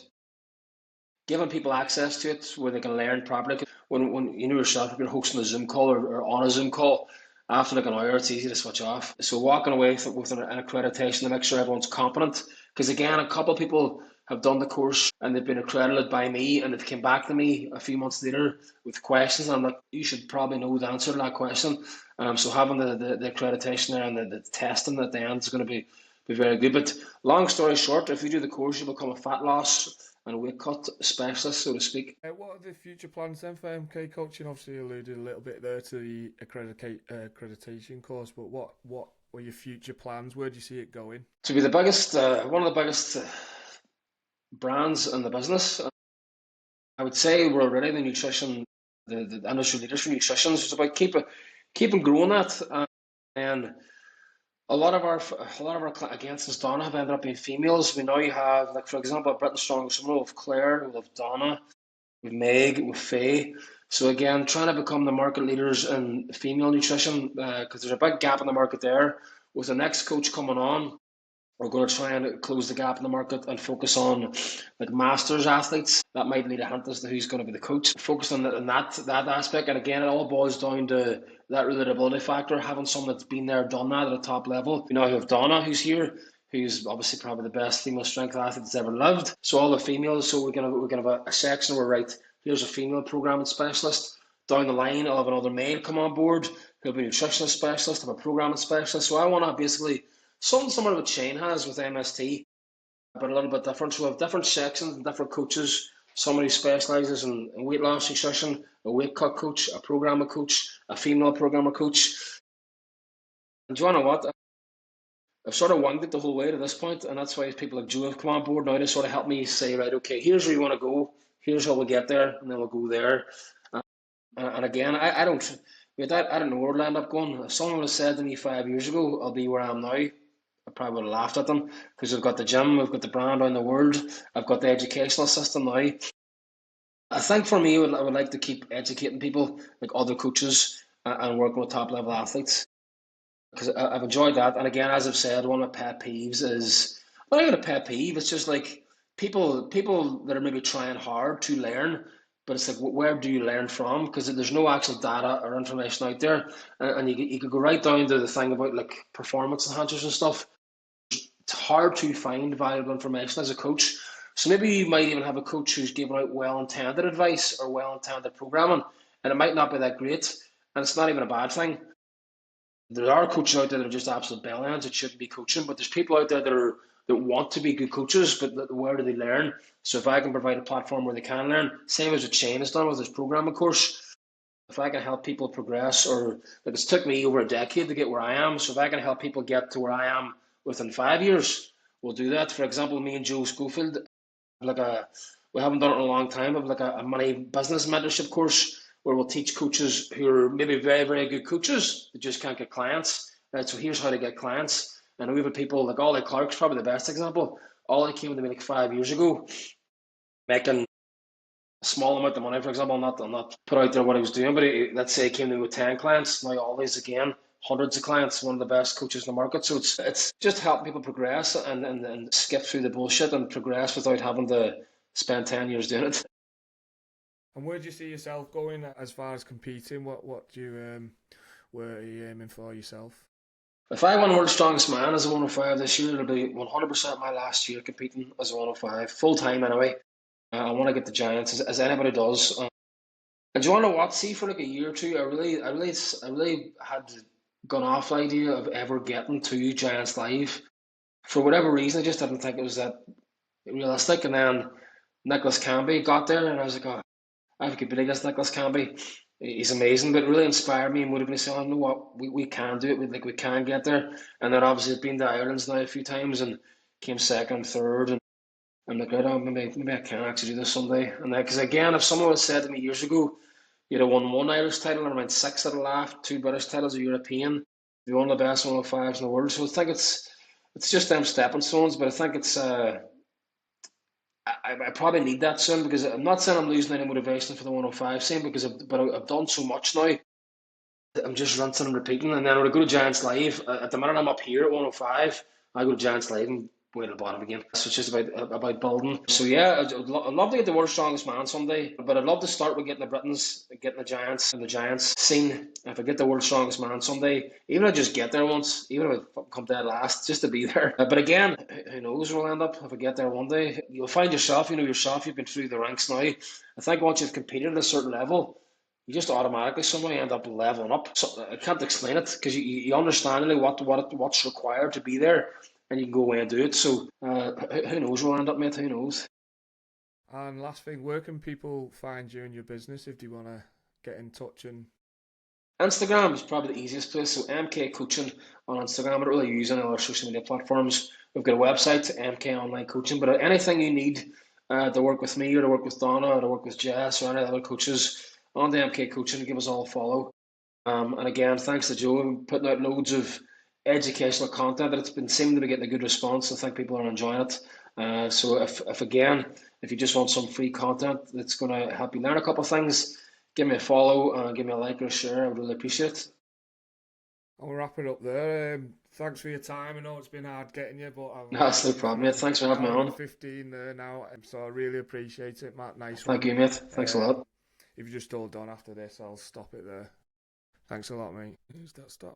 giving people access to it where they can learn properly. When you know yourself, if you're hosting a Zoom call or on a Zoom call, after like an hour, it's easy to switch off. So walking away with an accreditation to make sure everyone's competent. Because again, a couple of people have done the course and they've been accredited by me, and they've came back to me a few months later with questions, and I'm like, you should probably know the answer to that question. So having the accreditation there and the testing at the end is going to be very good. But long story short, if you do the course, you become a fat loss and weight cut specialist, so to speak. What are the future plans then for MK coaching? Obviously, you alluded a little bit there to the accreditation course, but what were your future plans? Where do you see it going? To be the biggest, one of the biggest brands in the business, I would say we're already the nutrition, the industry leaders for nutrition. So it's about keeping growing that, and a lot of our again, since Donna have ended up being females. We now have, like, for example, Britain's Strongest Woman with Claire, with Donna, with Meg, with Faye. So again, trying to become the market leaders in female nutrition, because there's a big gap in the market there. With the next coach coming on, we're going to try and close the gap in the market and focus on like masters athletes. That might lead a hint as to who's going to be the coach. Focus on that aspect, and again, it all boils down to that relatability factor. Having someone that's been there, done that at a top level. You know, you have Donna, who's here, who's obviously probably the best female strength athlete that's ever lived. So all the females. So we're gonna have a section where, right, here's a female programming specialist. Down the line, I'll have another male come on board who'll be a nutritionist specialist, have a programming specialist. So I want to basically something similar to what Shane has with MST, but a little bit different. So we have different sections and different coaches. Somebody specialises in weight loss nutrition, a weight cut coach, a programmer coach, a female programmer coach. And do you know what? I've sort of winged it the whole way to this point, and that's why people like Joe have come on board now to sort of help me say, right, okay, here's where you want to go, here's how we'll get there, and then we'll go there. And again, I don't, I don't know where I'll end up going. If someone would have said to me 5 years ago, I'll be where I am now, I probably would have laughed at them, because we've got the gym, we've got the brand around the world, I've got the educational system now. I think for me, I would like to keep educating people, like other coaches, and working with top level athletes, because I've enjoyed that. And again, as I've said, one of my pet peeves is not even a pet peeve. It's just like people that are maybe trying hard to learn, but it's like, where do you learn from? Because there's no actual data or information out there, and you could go right down to the thing about like performance enhancers and stuff. It's hard to find valuable information as a coach. So maybe you might even have a coach who's giving out well-intended advice or well-intended programming, and it might not be that great, and it's not even a bad thing. There are coaches out there that are just absolute bellends that shouldn't be coaching, but there's people out there that want to be good coaches, but where do they learn? So if I can provide a platform where they can learn, same as what Shane has done with his programming course, if I can help people progress, or like it's took me over a decade to get where I am, so if I can help people get to where I am within 5 years, we'll do that. For example, me and Joe Schofield, like a we haven't done it in a long time, but like a money business mentorship course where we'll teach coaches who are maybe very, very good coaches that just can't get clients. Right, so here's how to get clients. And we've had people like Ollie Clark's probably the best example. Ollie came to me like 5 years ago, making a small amount of money, for example. I'll not put out there what he was doing, but let's say he came to me with 10 clients. Now Ollie's again, hundreds of clients, one of the best coaches in the market. So it's just helping people progress and skip through the bullshit and progress without having to spend 10 years doing it. And where do you see yourself going as far as competing? What do you where are you aiming for yourself? If I win World's Strongest Man as a 105 this year, it'll be 100% my last year competing as a 105, full time anyway. I want to get the Giants as anybody does. And do you want to know what? See, for like a year or two, I really had gone off the idea of ever getting to Giants Live. For whatever reason, I just didn't think it was that realistic. And then Nicholas Camby got there, and I was like, oh, I have a good bit against Nicholas Canby. He's amazing, but really inspired me and motivated me to say, oh, you know what, we can do it. We can get there. And then obviously I've been to Ireland's now a few times and came second, third, and I'm like, right, oh, maybe I can actually do this someday. And because again, if someone had said to me years ago, you'd have won one Irish title and around six at a laugh, two British titles, a European, you're one of the best 105s in the world. So I think it's just them stepping stones, but I think it's I probably need that soon because I'm not saying I'm losing any motivation for the 105 scene because I've done so much now. I'm just rinsing and repeating. And then when I go to Giants Live, at the minute I'm up here at 105, I go to Giants Live and way at the bottom again. So it's just about building. So yeah, I'd love to get the world's strongest man someday, but I'd love to start with getting the Britons, getting the Giants and the Giants scene. If I get the world's strongest man someday, even if I just get there once, even if I come dead last, just to be there. But again, who knows where I'll end up if I get there one day. You'll find yourself, you know yourself, you've been through the ranks now. I think once you've competed at a certain level, you just automatically somehow end up leveling up. So I can't explain it because you understand really what's required to be there, and you can go away and do it. So who knows where I'll end up, mate? Who knows? And last thing, where can people find you and your business if they want to get in touch and Instagram is probably the easiest place. So MK Coaching on Instagram. I don't really use any other social media platforms. We've got a website, MK Online Coaching. But anything you need to work with me or to work with Donna or to work with Jess or any other coaches on the MK Coaching, give us all a follow. And again, thanks to Joe putting out loads of educational content that it's been seeming to be getting a good response. I think people are enjoying it. So if again, if you just want some free content that's going to help you learn a couple of things, give me a follow, give me a like or a share. I would really appreciate it. I'll wrap it up there. Thanks for your time. I know it's been hard getting you, but I've No, that's no you've problem, mate. gone Thanks for an having me hour and on. 15 there now, so I really appreciate it, Matt. Nice Thank one. you, mate. Thanks a Um, lot. if you're just all done after this, I'll stop it there. Thanks a lot, mate. Who's that stop?